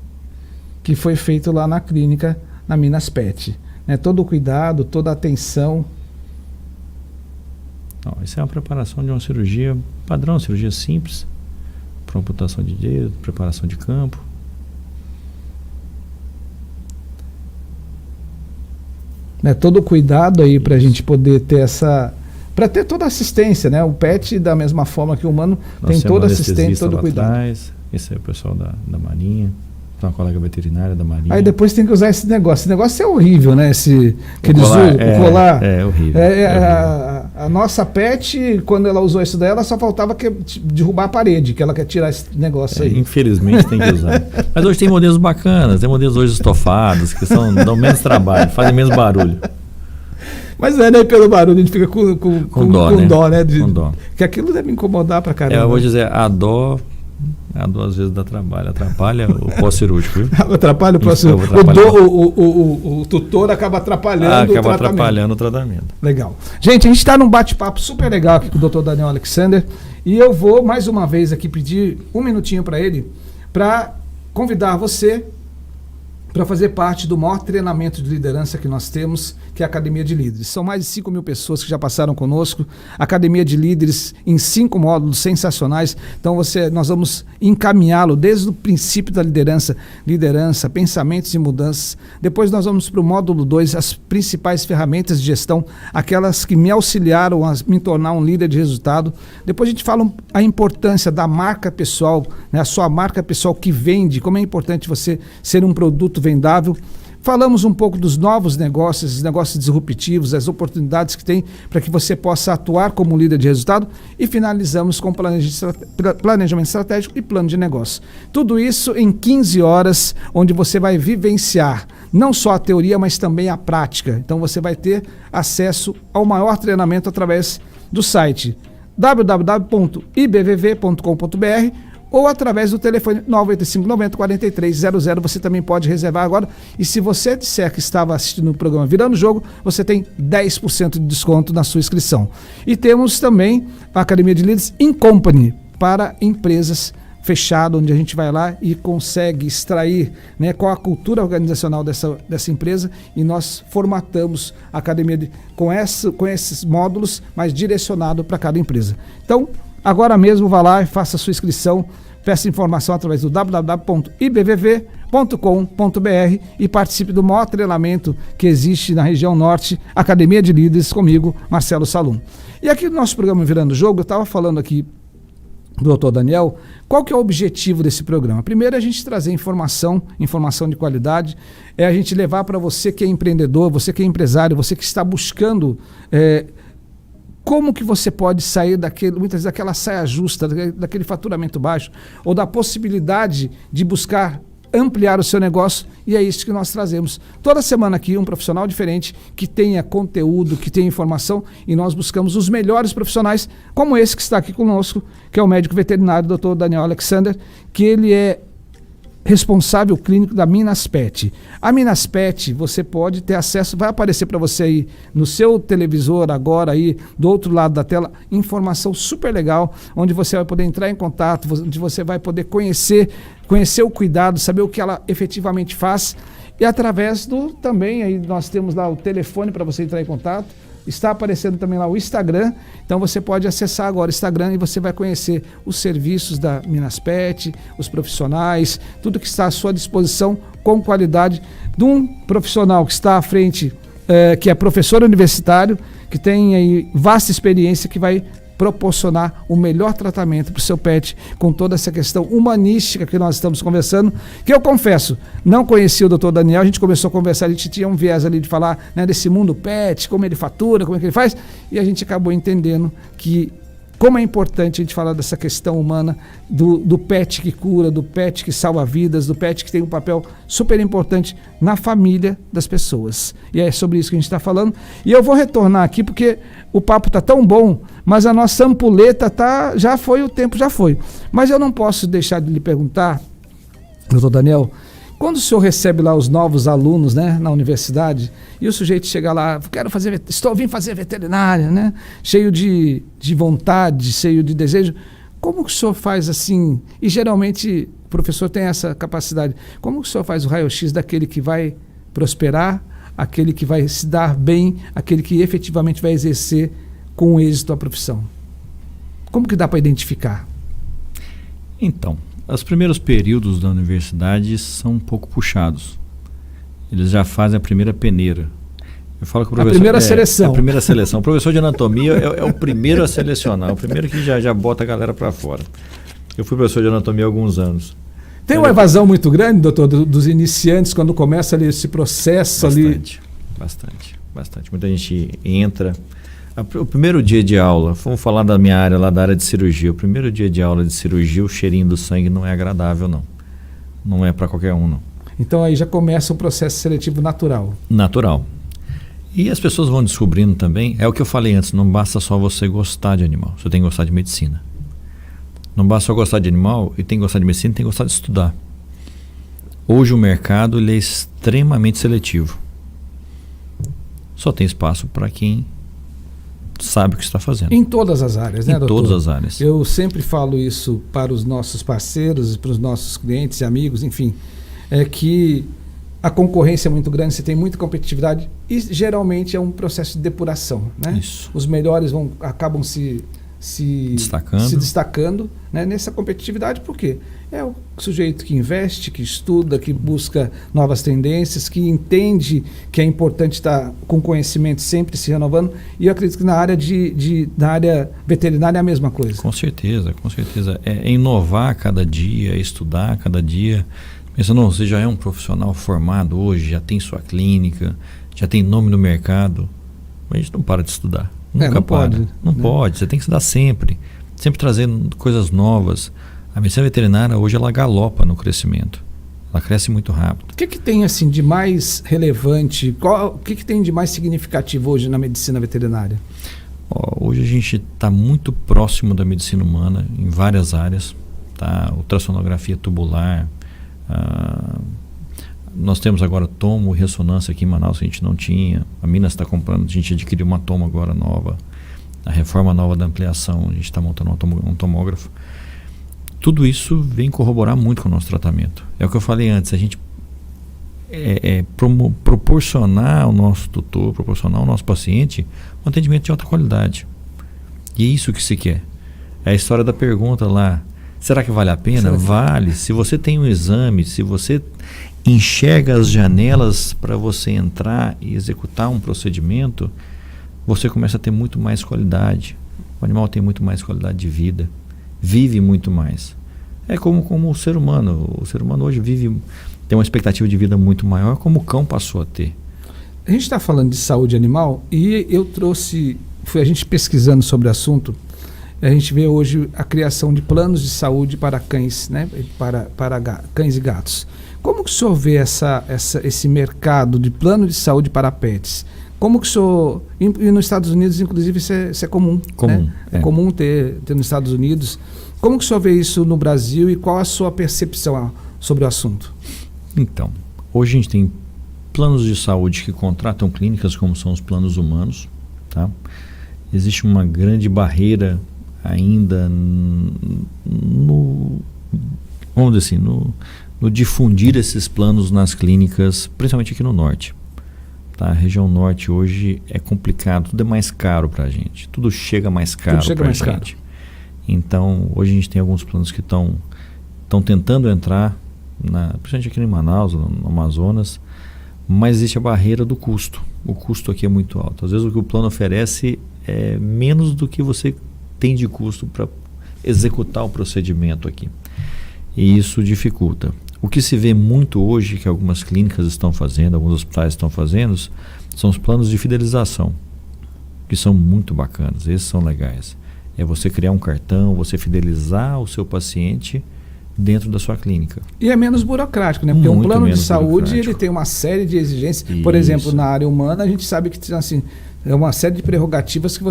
que foi feito lá na clínica, na Minas Pet. Né? Todo o cuidado, toda a atenção. Não, isso é uma preparação de uma cirurgia padrão, cirurgia simples, para amputação de dedo, preparação de campo. Né? Todo o cuidado aí para a gente poder ter para ter toda a assistência, né? O pet, da mesma forma que o humano, tem toda a assistência, todo o cuidado. Esse é o pessoal da Marinha, uma colega veterinária da Marinha. Aí depois tem que usar esse negócio. Esse negócio é horrível, né? O colar. É horrível. A nossa pet, quando ela usou isso daí, ela só faltava derrubar a parede, que ela quer tirar esse negócio aí. Infelizmente tem que usar. Mas hoje tem modelos bacanas, tem modelos hoje estofados, que dão menos trabalho, fazem menos barulho. Mas não é nem pelo barulho, a gente fica com dó, né? Com dó. Que aquilo deve incomodar pra caramba. Eu vou dizer, a dó às vezes dá trabalho, atrapalha o pós-cirúrgico. Atrapalha o pós-cirúrgico. O tutor acaba atrapalhando o tratamento. Legal. Gente, a gente está num bate-papo super legal aqui com o Dr. Daniel Alexander e eu vou mais uma vez aqui pedir um minutinho para ele, para convidar você para fazer parte do maior treinamento de liderança que nós temos, que é a Academia de Líderes. São mais de 5 mil pessoas que já passaram conosco. Academia de Líderes em 5 módulos sensacionais. Então nós vamos encaminhá-lo desde o princípio da liderança, pensamentos e mudanças. Depois nós vamos para o módulo 2, as principais ferramentas de gestão, aquelas que me auxiliaram a me tornar um líder de resultado. Depois a gente fala a importância da marca pessoal, né? A sua marca pessoal que vende, como é importante você ser um produto vendável. Falamos um pouco dos novos negócios, os negócios disruptivos, as oportunidades que tem para que você possa atuar como líder de resultado e finalizamos com planejamento estratégico e plano de negócio. Tudo isso em 15 horas, onde você vai vivenciar não só a teoria, mas também a prática. Então você vai ter acesso ao maior treinamento através do site www.ibvv.com.br ou através do telefone 985 90 43 00. Você também pode reservar agora. E se você disser que estava assistindo o programa Virando o Jogo, você tem 10% de desconto na sua inscrição. E temos também a Academia de Líderes in Company para empresas fechado, onde a gente vai lá e consegue extrair, né, qual a cultura organizacional dessa empresa, e nós formatamos a academia com esses módulos, mas direcionado para cada empresa. Então, agora mesmo vá lá e faça a sua inscrição, peça informação através do www.ibvv.com.br e participe do maior treinamento que existe na região norte, Academia de Líderes, comigo, Marcelo Salum. E aqui no nosso programa Virando o Jogo, eu estava falando aqui do Dr. Daniel, qual que é o objetivo desse programa? Primeiro, a gente trazer informação de qualidade, é a gente levar para você que é empreendedor, você que é empresário, você que está buscando como que você pode sair muitas vezes daquela saia justa, daquele faturamento baixo, ou da possibilidade de buscar ampliar o seu negócio, e é isso que nós trazemos. Toda semana aqui, um profissional diferente, que tenha conteúdo, que tenha informação, e nós buscamos os melhores profissionais, como esse que está aqui conosco, que é o médico veterinário, Dr. Daniel Alexander, que ele é responsável clínico da Minas Pet. A Minas Pet, você pode ter acesso, vai aparecer para você aí no seu televisor agora aí, do outro lado da tela, informação super legal, onde você vai poder entrar em contato, onde você vai poder conhecer o cuidado, saber o que ela efetivamente faz, e através também aí nós temos lá o telefone para você entrar em contato. Está aparecendo também lá o Instagram, então você pode acessar agora o Instagram e você vai conhecer os serviços da Minas Pet, os profissionais, tudo que está à sua disposição com qualidade de um profissional que está à frente, que é professor universitário, que tem aí vasta experiência, que vai proporcionar o melhor tratamento para o seu pet, com toda essa questão humanística que nós estamos conversando, que eu confesso, não conhecia o Dr. Daniel, a gente começou a conversar, a gente tinha um viés ali de falar, né, desse mundo pet, como ele fatura, como é que ele faz, e a gente acabou entendendo que como é importante a gente falar dessa questão humana, do pet que cura, do pet que salva vidas, do pet que tem um papel super importante na família das pessoas. E é sobre isso que a gente está falando. E eu vou retornar aqui porque o papo está tão bom, mas a nossa ampulheta já foi, o tempo já foi. Mas eu não posso deixar de lhe perguntar, doutor Daniel, quando o senhor recebe lá os novos alunos, né, na universidade, e o sujeito chega lá, estou vindo fazer veterinária, né, cheio de vontade, cheio de desejo, como que o senhor faz assim? E geralmente o professor tem essa capacidade. Como que o senhor faz o raio-x daquele que vai prosperar, aquele que vai se dar bem, aquele que efetivamente vai exercer com êxito a profissão? Como que dá para identificar? Então, os primeiros períodos da universidade são um pouco puxados. Eles já fazem a primeira peneira. Eu falo que o professor, a primeira seleção. A primeira seleção. O professor de anatomia é o primeiro a selecionar, o primeiro que já bota a galera para fora. Eu fui professor de anatomia há alguns anos. Tem uma evasão muito grande, doutor, dos iniciantes, quando começa ali esse processo Bastante. Muita gente entra. O primeiro dia de aula, vamos falar da minha área lá, da área de cirurgia. O primeiro dia de aula de cirurgia, o cheirinho do sangue não é agradável, não. Não é para qualquer um, não. Então aí já começa o processo seletivo natural. Natural. E as pessoas vão descobrindo também, é o que eu falei antes, não basta só você gostar de animal, você tem que gostar de medicina. Não basta só gostar de animal, e tem que gostar de medicina, tem que gostar de estudar. Hoje o mercado ele é extremamente seletivo. Só tem espaço para quem sabe o que está fazendo. Em todas as áreas, né, doutor? Em todas as áreas. Eu sempre falo isso para os nossos parceiros, para os nossos clientes e amigos, enfim, é que a concorrência é muito grande, você tem muita competitividade e geralmente é um processo de depuração, né? Isso. Os melhores acabam se destacando, né, nessa competitividade, por quê? É o sujeito que investe, que estuda, que busca novas tendências, que entende que é importante estar com conhecimento sempre se renovando, e eu acredito que na área na área veterinária é a mesma coisa. Com certeza. É inovar cada dia, é estudar cada dia. Pensa, não, você já é um profissional formado hoje, já tem sua clínica, já tem nome no mercado, mas a gente não para de estudar. Nunca para. Não pode, você tem que estudar sempre trazendo coisas novas. A medicina veterinária hoje ela galopa no crescimento, ela cresce muito rápido. O que tem assim de mais relevante, o que tem de mais significativo hoje na medicina veterinária? Hoje a gente está muito próximo da medicina humana em várias áreas, tá? Ultrassonografia tubular, nós temos agora tomo e ressonância aqui em Manaus, que a gente não tinha. A Minas está comprando, a gente adquiriu uma tomo agora nova. A reforma nova da ampliação, a gente está montando um tomógrafo. Tudo isso vem corroborar muito com o nosso tratamento. É o que eu falei antes, a gente proporcionar ao nosso tutor, proporcionar ao nosso paciente um atendimento de alta qualidade. E é isso que se quer. É a história da pergunta lá, será que vale a pena? Vale. Se você tem um exame, se você enxerga as janelas para você entrar e executar um procedimento, você começa a ter muito mais qualidade. O animal tem muito mais qualidade de vida, vive muito mais. É como o ser humano. O ser humano hoje tem uma expectativa de vida muito maior, como o cão passou a ter. A gente está falando de saúde animal e eu a gente pesquisando sobre o assunto, a gente vê hoje a criação de planos de saúde para cães, né? para cães e gatos. Como que o senhor vê esse mercado de plano de saúde para pets? Como que o senhor... E nos Estados Unidos, inclusive, isso é comum. Né? É comum ter nos Estados Unidos. Como que o senhor vê isso no Brasil e qual a sua percepção sobre o assunto? Então, hoje a gente tem planos de saúde que contratam clínicas como são os planos humanos. Tá? Existe uma grande barreira ainda vamos dizer assim, no difundir esses planos nas clínicas, principalmente aqui no norte. Tá? A região norte hoje é complicado, tudo é mais caro para a gente, tudo chega mais caro para a gente. Então, hoje a gente tem alguns planos que estão tentando entrar, principalmente aqui em Manaus, no Amazonas, mas existe a barreira do custo. O custo aqui é muito alto. Às vezes o que o plano oferece é menos do que você tem de custo para executar o procedimento aqui. E isso dificulta. O que se vê muito hoje, que algumas clínicas estão fazendo, alguns hospitais estão fazendo, são os planos de fidelização, que são muito bacanas, esses são legais. É você criar um cartão, você fidelizar o seu paciente dentro da sua clínica. E é menos burocrático, né? Porque um Muito plano de menos saúde, burocrático. ele tem uma série de exigências. Isso. Por exemplo, na área humana, a gente sabe que assim, é uma série de prerrogativas que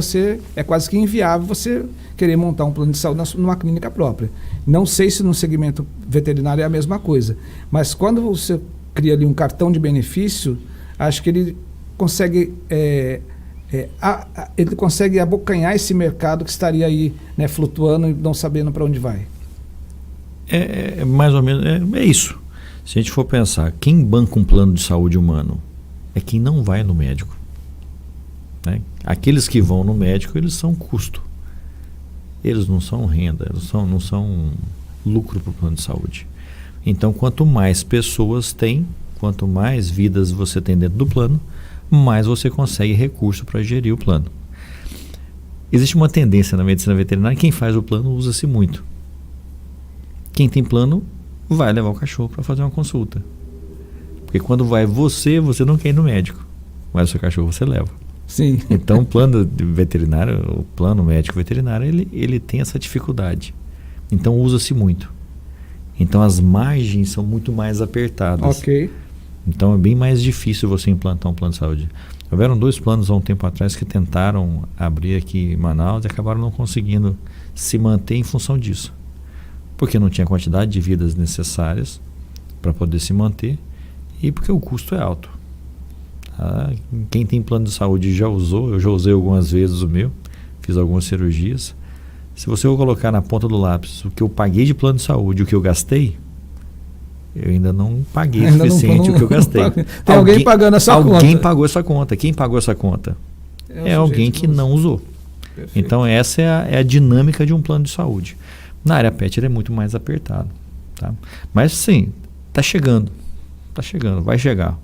é quase que inviável você querer montar um plano de saúde numa clínica própria. Não sei se no segmento veterinário é a mesma coisa, mas quando você cria ali um cartão de benefício, acho que ele consegue ele consegue abocanhar esse mercado que estaria aí, né, flutuando e não sabendo para onde vai. É mais ou menos, é isso. Se a gente for pensar, quem banca um plano de saúde humano é quem não vai no médico. Né? Aqueles que vão no médico, eles são custo. Eles não são renda, eles não são lucro para o plano de saúde. Então, quanto mais pessoas tem, quanto mais vidas você tem dentro do plano, mais você consegue recurso para gerir o plano. Existe uma tendência na medicina veterinária, quem faz o plano usa-se muito. Quem tem plano vai levar o cachorro para fazer uma consulta. Porque quando vai você não quer ir no médico, mas o seu cachorro você leva. Sim. Então o plano veterinário, o plano médico veterinário, ele tem essa dificuldade. Então usa-se muito. Então as margens são muito mais apertadas. Ok. Então é bem mais difícil você implantar um plano de saúde. Houveram 2 planos há um tempo atrás que tentaram abrir aqui em Manaus e acabaram não conseguindo se manter em função disso. Porque não tinha a quantidade de vidas necessárias para poder se manter e porque o custo é alto. Quem tem plano de saúde já usou, eu já usei algumas vezes o meu, fiz algumas cirurgias. Se você for colocar na ponta do lápis o que eu paguei de plano de saúde e o que eu gastei, eu ainda não paguei o suficiente o que eu gastei. Tem alguém pagando essa conta. Alguém pagou essa conta. Quem pagou essa conta? É alguém que não usou. Perfeito. Então essa é a dinâmica de um plano de saúde. Na área pet ele é muito mais apertado. Tá? Mas sim, está chegando, vai chegar.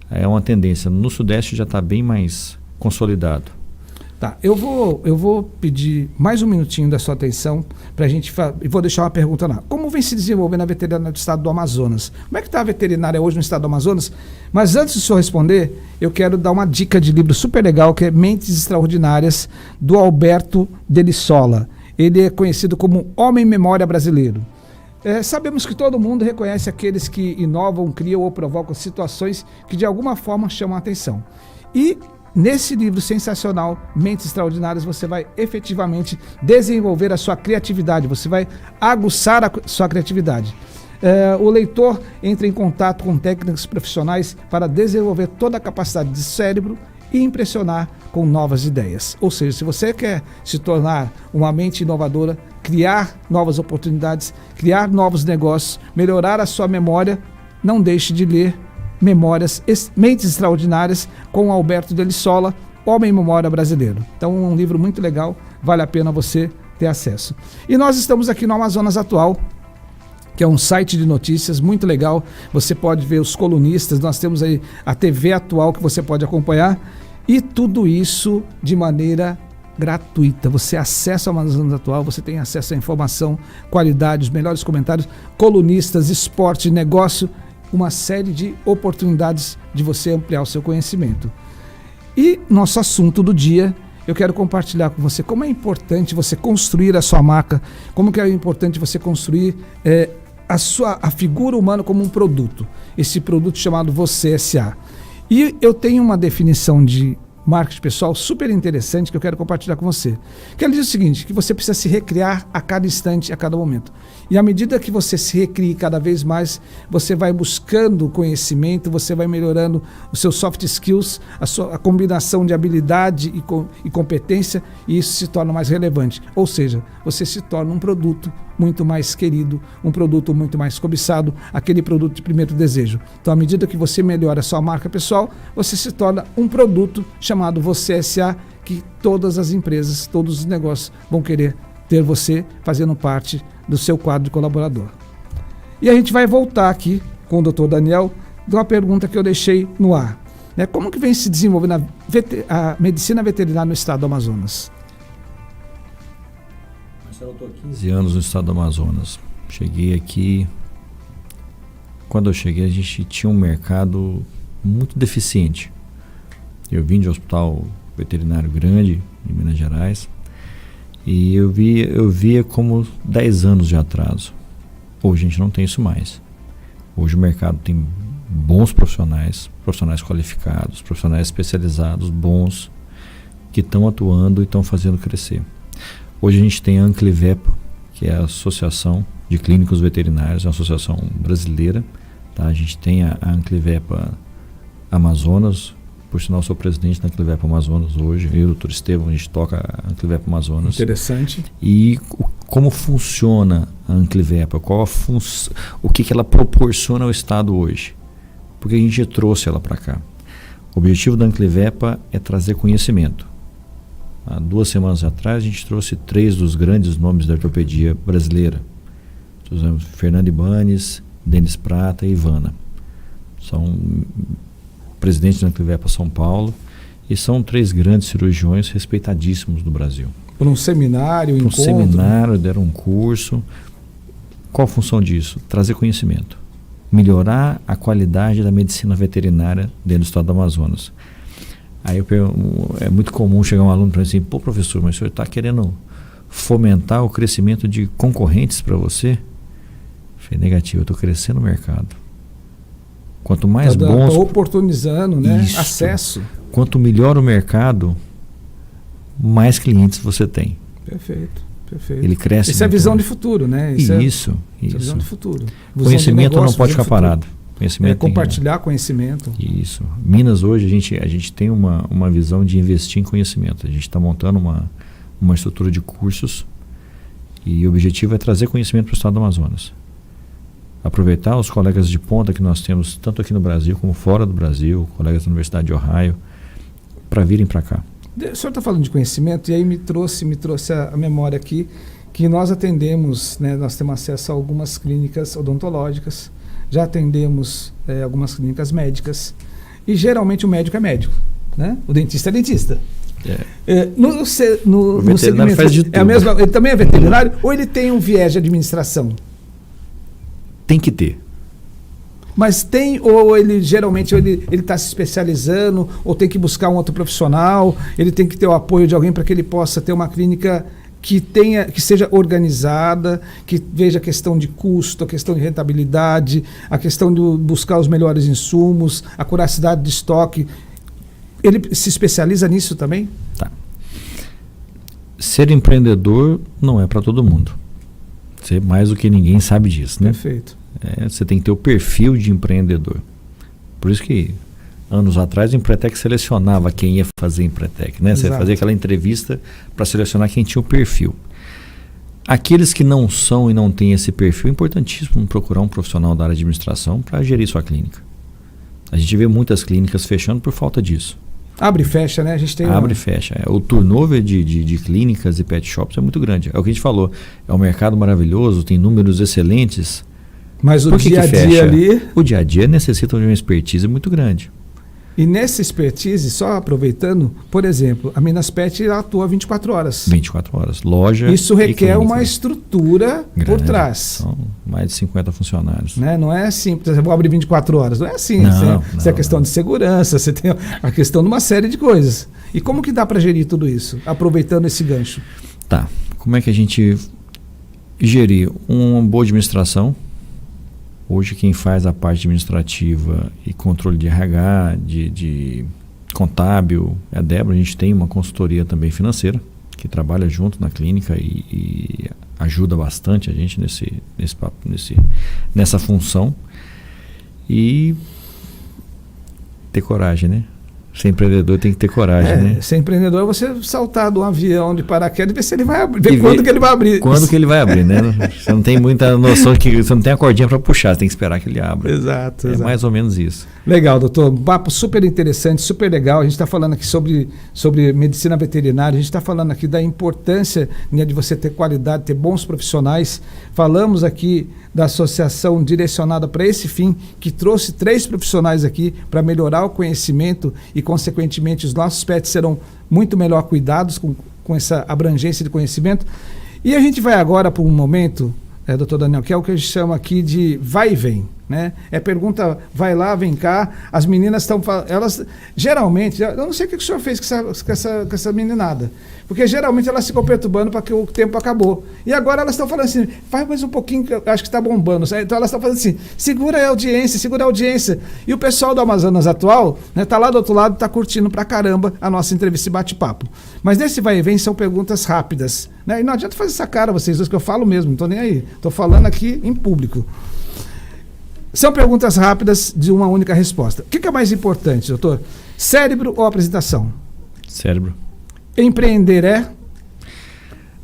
É uma tendência. No Sudeste já está bem mais consolidado. Tá, eu vou pedir mais um minutinho da sua atenção para a gente e vou deixar uma pergunta lá. Como vem se desenvolvendo a veterinária do estado do Amazonas? Como é que está a veterinária hoje no estado do Amazonas? Mas antes de o senhor responder, eu quero dar uma dica de livro super legal, que é Mentes Extraordinárias, do Alberto Delissola. Ele é conhecido como Homem Memória Brasileiro. Sabemos que todo mundo reconhece aqueles que inovam, criam ou provocam situações que de alguma forma chamam a atenção. E nesse livro sensacional, Mentes Extraordinárias, você vai efetivamente desenvolver a sua criatividade, você vai aguçar a sua criatividade. O leitor entra em contato com técnicas profissionais para desenvolver toda a capacidade de cérebro e impressionar com novas ideias. Ou seja, se você quer se tornar uma mente inovadora, criar novas oportunidades, criar novos negócios, melhorar a sua memória, não deixe de ler Mentes Extraordinárias com Alberto Delissola, Homem Memória Brasileiro. Então é um livro muito legal, vale a pena você ter acesso. E nós estamos aqui no Amazonas Atual, que é um site de notícias muito legal. Você pode ver os colunistas, nós temos aí a TV Atual que você pode acompanhar e tudo isso de maneira gratuita. Você acessa o Amazonas Atual, você tem acesso à informação, qualidade, os melhores comentários, colunistas, esporte, negócio, uma série de oportunidades de você ampliar o seu conhecimento. E nosso assunto do dia, eu quero compartilhar com você como é importante você construir a sua marca, como que é importante você construir a figura humana como um produto, esse produto chamado Você S.A. E eu tenho uma definição de marketing pessoal super interessante que eu quero compartilhar com você. Que ela diz o seguinte, que você precisa se recriar a cada instante, a cada momento. E à medida que você se recrie cada vez mais, você vai buscando conhecimento, você vai melhorando os seus soft skills, a combinação de habilidade e competência, e isso se torna mais relevante. Ou seja, você se torna um produto muito mais querido, um produto muito mais cobiçado, aquele produto de primeiro desejo. Então, à medida que você melhora a sua marca pessoal, você se torna um produto chamado Você S.A., que todas as empresas, todos os negócios vão querer ter você fazendo parte do seu quadro de colaborador. E a gente vai voltar aqui com o Dr. Daniel de uma pergunta que eu deixei no ar. Né? Como que vem se desenvolvendo a medicina veterinária no estado do Amazonas? Eu estou há 15 anos no estado do Amazonas. Cheguei aqui... Quando eu cheguei, a gente tinha um mercado muito deficiente. Eu vim de um hospital veterinário grande, em Minas Gerais, E eu via como 10 anos de atraso. Hoje a gente não tem isso mais. Hoje o mercado tem bons profissionais, profissionais qualificados, profissionais especializados, bons, que estão atuando e estão fazendo crescer. Hoje a gente tem a Anclivepa, que é a Associação de Clínicos Veterinários, é uma associação brasileira. Tá? A gente tem a Anclivepa Amazonas, por sinal sou presidente da Anclivepa Amazonas hoje, eu e o Dr. Estevam, a gente toca a Anclivepa Amazonas. Interessante. E como funciona a Anclivepa, o que ela proporciona ao Estado hoje? Porque a gente trouxe ela para cá. O objetivo da Anclivepa é trazer conhecimento. Há 2 semanas atrás a gente trouxe 3 dos grandes nomes da ortopedia brasileira. Trouxemos Fernando Ibanes, Denis Prata e Ivana. São presidentes da Anclivepa São Paulo e são 3 grandes cirurgiões respeitadíssimos do Brasil. Por um seminário, encontro. Um seminário, deram um curso. Qual a função disso? Trazer conhecimento. Melhorar a qualidade da medicina veterinária dentro do estado do Amazonas. Aí é muito comum chegar um aluno para mim assim, pô professor, mas o senhor está querendo fomentar o crescimento de concorrentes para você? Eu falei, negativo, eu estou crescendo no mercado. Quanto mais bons... Está oportunizando, né? Isso. Acesso. Quanto melhor o mercado, mais clientes você tem. Perfeito, perfeito. Ele cresce. Isso é visão de futuro, né? Isso. Isso é visão de futuro. Visão Conhecimento de negócio, não pode ficar parado. Conhecimento compartilhar conhecimento. Isso. Minas hoje a gente tem uma visão de investir em conhecimento. A gente está montando uma estrutura de cursos e o objetivo é trazer conhecimento para o estado do Amazonas. Aproveitar os colegas de ponta que nós temos, tanto aqui no Brasil como fora do Brasil, colegas da Universidade de Ohio, para virem para cá. O senhor está falando de conhecimento e aí me trouxe a memória aqui que nós atendemos, né, nós temos acesso a algumas clínicas odontológicas, já atendemos algumas clínicas médicas e geralmente o médico é médico, né? O dentista é dentista. O veterinário faz de tudo. Ele também é veterinário ou ele tem um viés de administração? Tem que ter. Mas tem, ou ele geralmente ele está se especializando, ou tem que buscar um outro profissional, ele tem que ter o apoio de alguém para que ele possa ter uma clínica que seja organizada, que veja a questão de custo, a questão de rentabilidade, a questão de buscar os melhores insumos, a curacidade de estoque. Ele se especializa nisso também? Tá. Ser empreendedor não é para todo mundo. Você mais do que ninguém sabe disso, né? Perfeito. Você tem que ter o perfil de empreendedor. Por isso que anos atrás o Empretec selecionava quem ia fazer Empretec, né? Você fazia aquela entrevista para selecionar quem tinha o perfil. Aqueles que não são e não têm esse perfil, é importantíssimo procurar um profissional da área de administração para gerir sua clínica. A gente vê muitas clínicas fechando por falta disso. Abre e fecha, né? A gente tem Abre e fecha. O turnover de clínicas e pet shops é muito grande. É o que a gente falou. É um mercado maravilhoso, tem números excelentes. Mas o dia a dia ali... O dia a dia necessita de uma expertise muito grande. E nessa expertise, só aproveitando, por exemplo, a Minas Pet atua 24 horas. 24 horas. Loja. Isso requer uma estrutura grande, por trás. São mais de 50 funcionários. Né? Não é simples, eu vou abrir 24 horas. Não é assim. Você tem a questão de segurança, você tem a questão de uma série de coisas. E como que dá para gerir tudo isso, aproveitando esse gancho? Tá. Como é que a gente gerir uma boa administração? Hoje quem faz a parte administrativa e controle de RH, de contábil, é a Débora. A gente tem uma consultoria também financeira, que trabalha junto na clínica e ajuda bastante a gente nessa função. E ter coragem, né? Ser empreendedor tem que ter coragem, né? Ser empreendedor é você saltar de um avião de paraquedas e ver se ele vai abrir, ver quando que ele vai abrir. Quando que ele vai abrir, né? Você não tem muita noção que você não tem a cordinha para puxar, você tem que esperar que ele abra. Exato. É mais ou menos isso. Legal, doutor. Um papo super interessante, super legal. A gente está falando aqui sobre medicina veterinária, a gente está falando aqui da importância, né, de você ter qualidade, ter bons profissionais. Falamos aqui da associação direcionada para esse fim, que trouxe 3 profissionais aqui para melhorar o conhecimento e, consequentemente, os nossos pets serão muito melhor cuidados com essa abrangência de conhecimento. E a gente vai agora para um momento, doutor Daniel, que é o que a gente chama aqui de vai e vem. né? É pergunta, vai lá, vem cá. As meninas estão falando, elas geralmente, eu não sei o que o senhor fez com essa meninada, porque geralmente elas ficam perturbando para que o tempo acabou. E agora elas estão falando assim, faz mais um pouquinho que eu acho que está bombando. Então elas estão falando assim, segura a audiência, segura a audiência. E o pessoal do Amazonas Atual, né, tá lá do outro lado, tá curtindo pra caramba a nossa entrevista e bate-papo. Mas nesse vai e vem são perguntas rápidas, né? E não adianta fazer essa cara, vocês dois, que eu falo mesmo, não tô nem aí. Tô falando aqui em público. São perguntas rápidas de uma única resposta. O que é mais importante, doutor? Cérebro ou apresentação? Cérebro. Empreender é?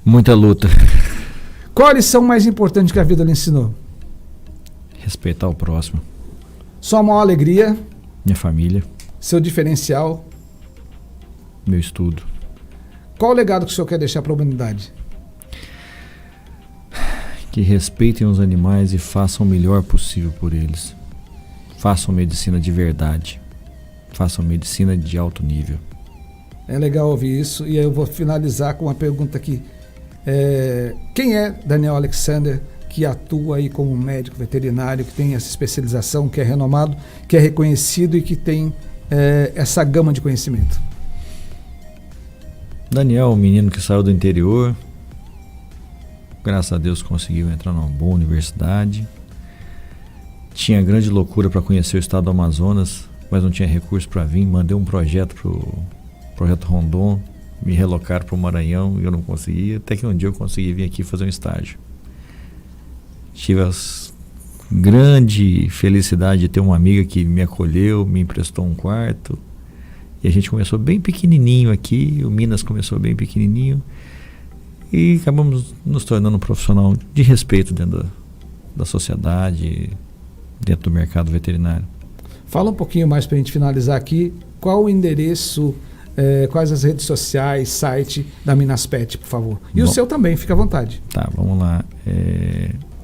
Muita luta. Qual a lição mais importante que a vida lhe ensinou? Respeitar o próximo. Sua maior alegria? Minha família. Seu diferencial? Meu estudo. Qual o legado que o senhor quer deixar para a humanidade? Que respeitem os animais e façam o melhor possível por eles. Façam medicina de verdade. Façam medicina de alto nível. É legal ouvir isso. E eu vou finalizar com uma pergunta aqui. Quem é Daniel Alexander, que atua aí como médico veterinário, que tem essa especialização, que é renomado, que é reconhecido e que tem essa gama de conhecimento? Daniel, um menino que saiu do interior, graças a Deus conseguiu entrar numa boa universidade, tinha grande loucura para conhecer o estado do Amazonas, mas não tinha recurso para vir, mandei um projeto para o Projeto Rondon, me relocaram para o Maranhão e eu não conseguia, até que um dia eu consegui vir aqui fazer um estágio. Tive a grande felicidade de ter uma amiga que me acolheu, me emprestou um quarto, e a gente começou bem pequenininho aqui, o Minas começou bem pequenininho, e acabamos nos tornando um profissional de respeito dentro da sociedade, dentro do mercado veterinário. Fala um pouquinho mais para a gente finalizar aqui, qual o endereço, quais as redes sociais, site da Minas Pet, por favor. E o seu também, fica à vontade. Tá, vamos lá.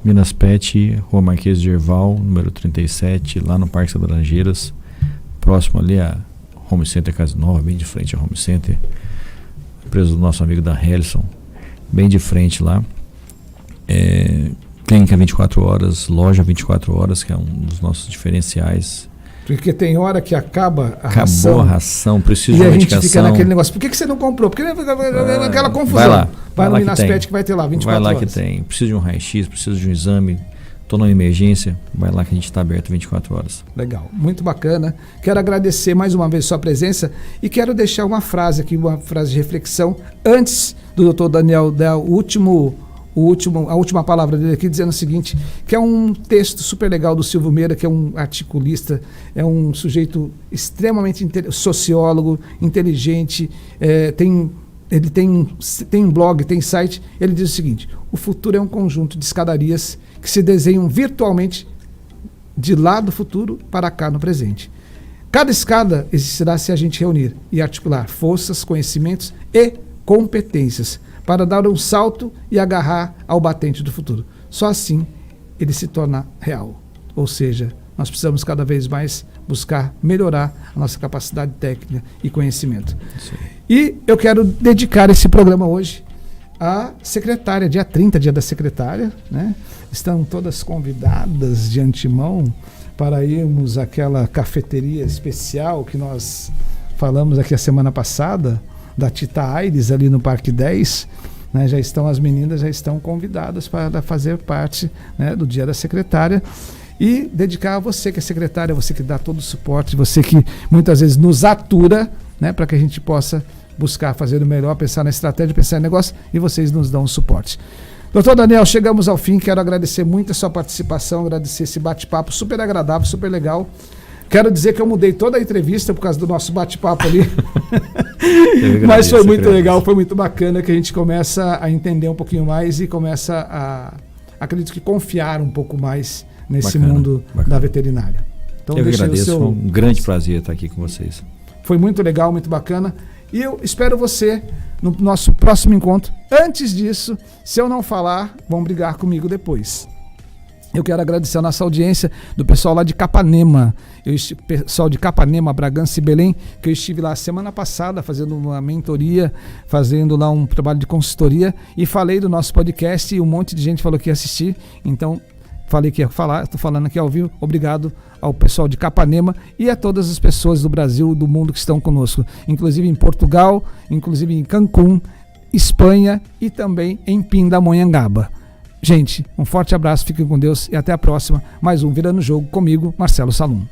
Minas Pet, Rua Marquês de Gerval, número 37, lá no Parque das Laranjeiras, próximo ali a Home Center Casa Nova, bem de frente ao Home Center, empresa do nosso amigo da Helson, bem de frente lá. Clínica 24 horas, loja 24 horas, que é um dos nossos diferenciais. Porque tem hora que acaba a ração. Acabou a ração, preciso de medicação. E a medicação. gente fica naquele negócio, por que você não comprou? Porque aquela confusão. Vai lá. Vai no Minas Pet que vai ter lá 24 horas. Vai lá que tem. Preciso de um raio-x, preciso de um exame, estou numa emergência, vai lá que a gente está aberto 24 horas. Legal, muito bacana. Quero agradecer mais uma vez sua presença e quero deixar uma frase aqui, uma frase de reflexão, antes do Dr. Daniel dar a última palavra dele aqui, dizendo o seguinte, que é um texto super legal do Silvio Meira, que é um articulista, é um sujeito extremamente sociólogo, inteligente, ele tem um blog, tem site. Ele diz o seguinte: o futuro é um conjunto de escadarias que se desenham virtualmente de lá do futuro para cá no presente. Cada escada existirá se a gente reunir e articular forças, conhecimentos e competências para dar um salto e agarrar ao batente do futuro. Só assim ele se torna real. Ou seja, nós precisamos cada vez mais buscar melhorar a nossa capacidade técnica e conhecimento. Sim. E eu quero dedicar esse programa hoje à secretária, dia 30, dia da secretária, né? Estão todas convidadas de antemão para irmos àquela cafeteria especial que nós falamos aqui a semana passada, da Tita Aires, ali no Parque 10, né? As meninas já estão convidadas para fazer parte, né, do dia da secretária. E dedicar a você que é secretária, você que dá todo o suporte, você que muitas vezes nos atura, né, para que a gente possa buscar fazer o melhor, pensar na estratégia, pensar em negócio, e vocês nos dão o suporte. Doutor Daniel, chegamos ao fim, quero agradecer muito a sua participação, agradecer esse bate-papo super agradável, super legal. Quero dizer que eu mudei toda a entrevista por causa do nosso bate-papo ali. Mas foi muito legal, foi muito bacana, que a gente começa a entender um pouquinho mais e começa a, acredito que, confiar um pouco mais nesse mundo da veterinária. Então, eu agradeço, foi um grande prazer estar aqui com vocês. Foi muito legal, muito bacana. E eu espero você no nosso próximo encontro. Antes disso, se eu não falar, vão brigar comigo depois. Eu quero agradecer a nossa audiência do pessoal lá de Capanema, pessoal de Capanema, Bragança e Belém, que eu estive lá semana passada fazendo uma mentoria, fazendo lá um trabalho de consultoria e falei do nosso podcast e um monte de gente falou que ia assistir. Então, falei que ia falar, estou falando aqui ao vivo. Obrigado ao pessoal de Capanema e a todas as pessoas do Brasil, do mundo que estão conosco, inclusive em Portugal, inclusive em Cancún, Espanha e também em Pindamonhangaba. Gente, um forte abraço, fiquem com Deus e até a próxima. Mais um Virando o Jogo comigo, Marcelo Salum.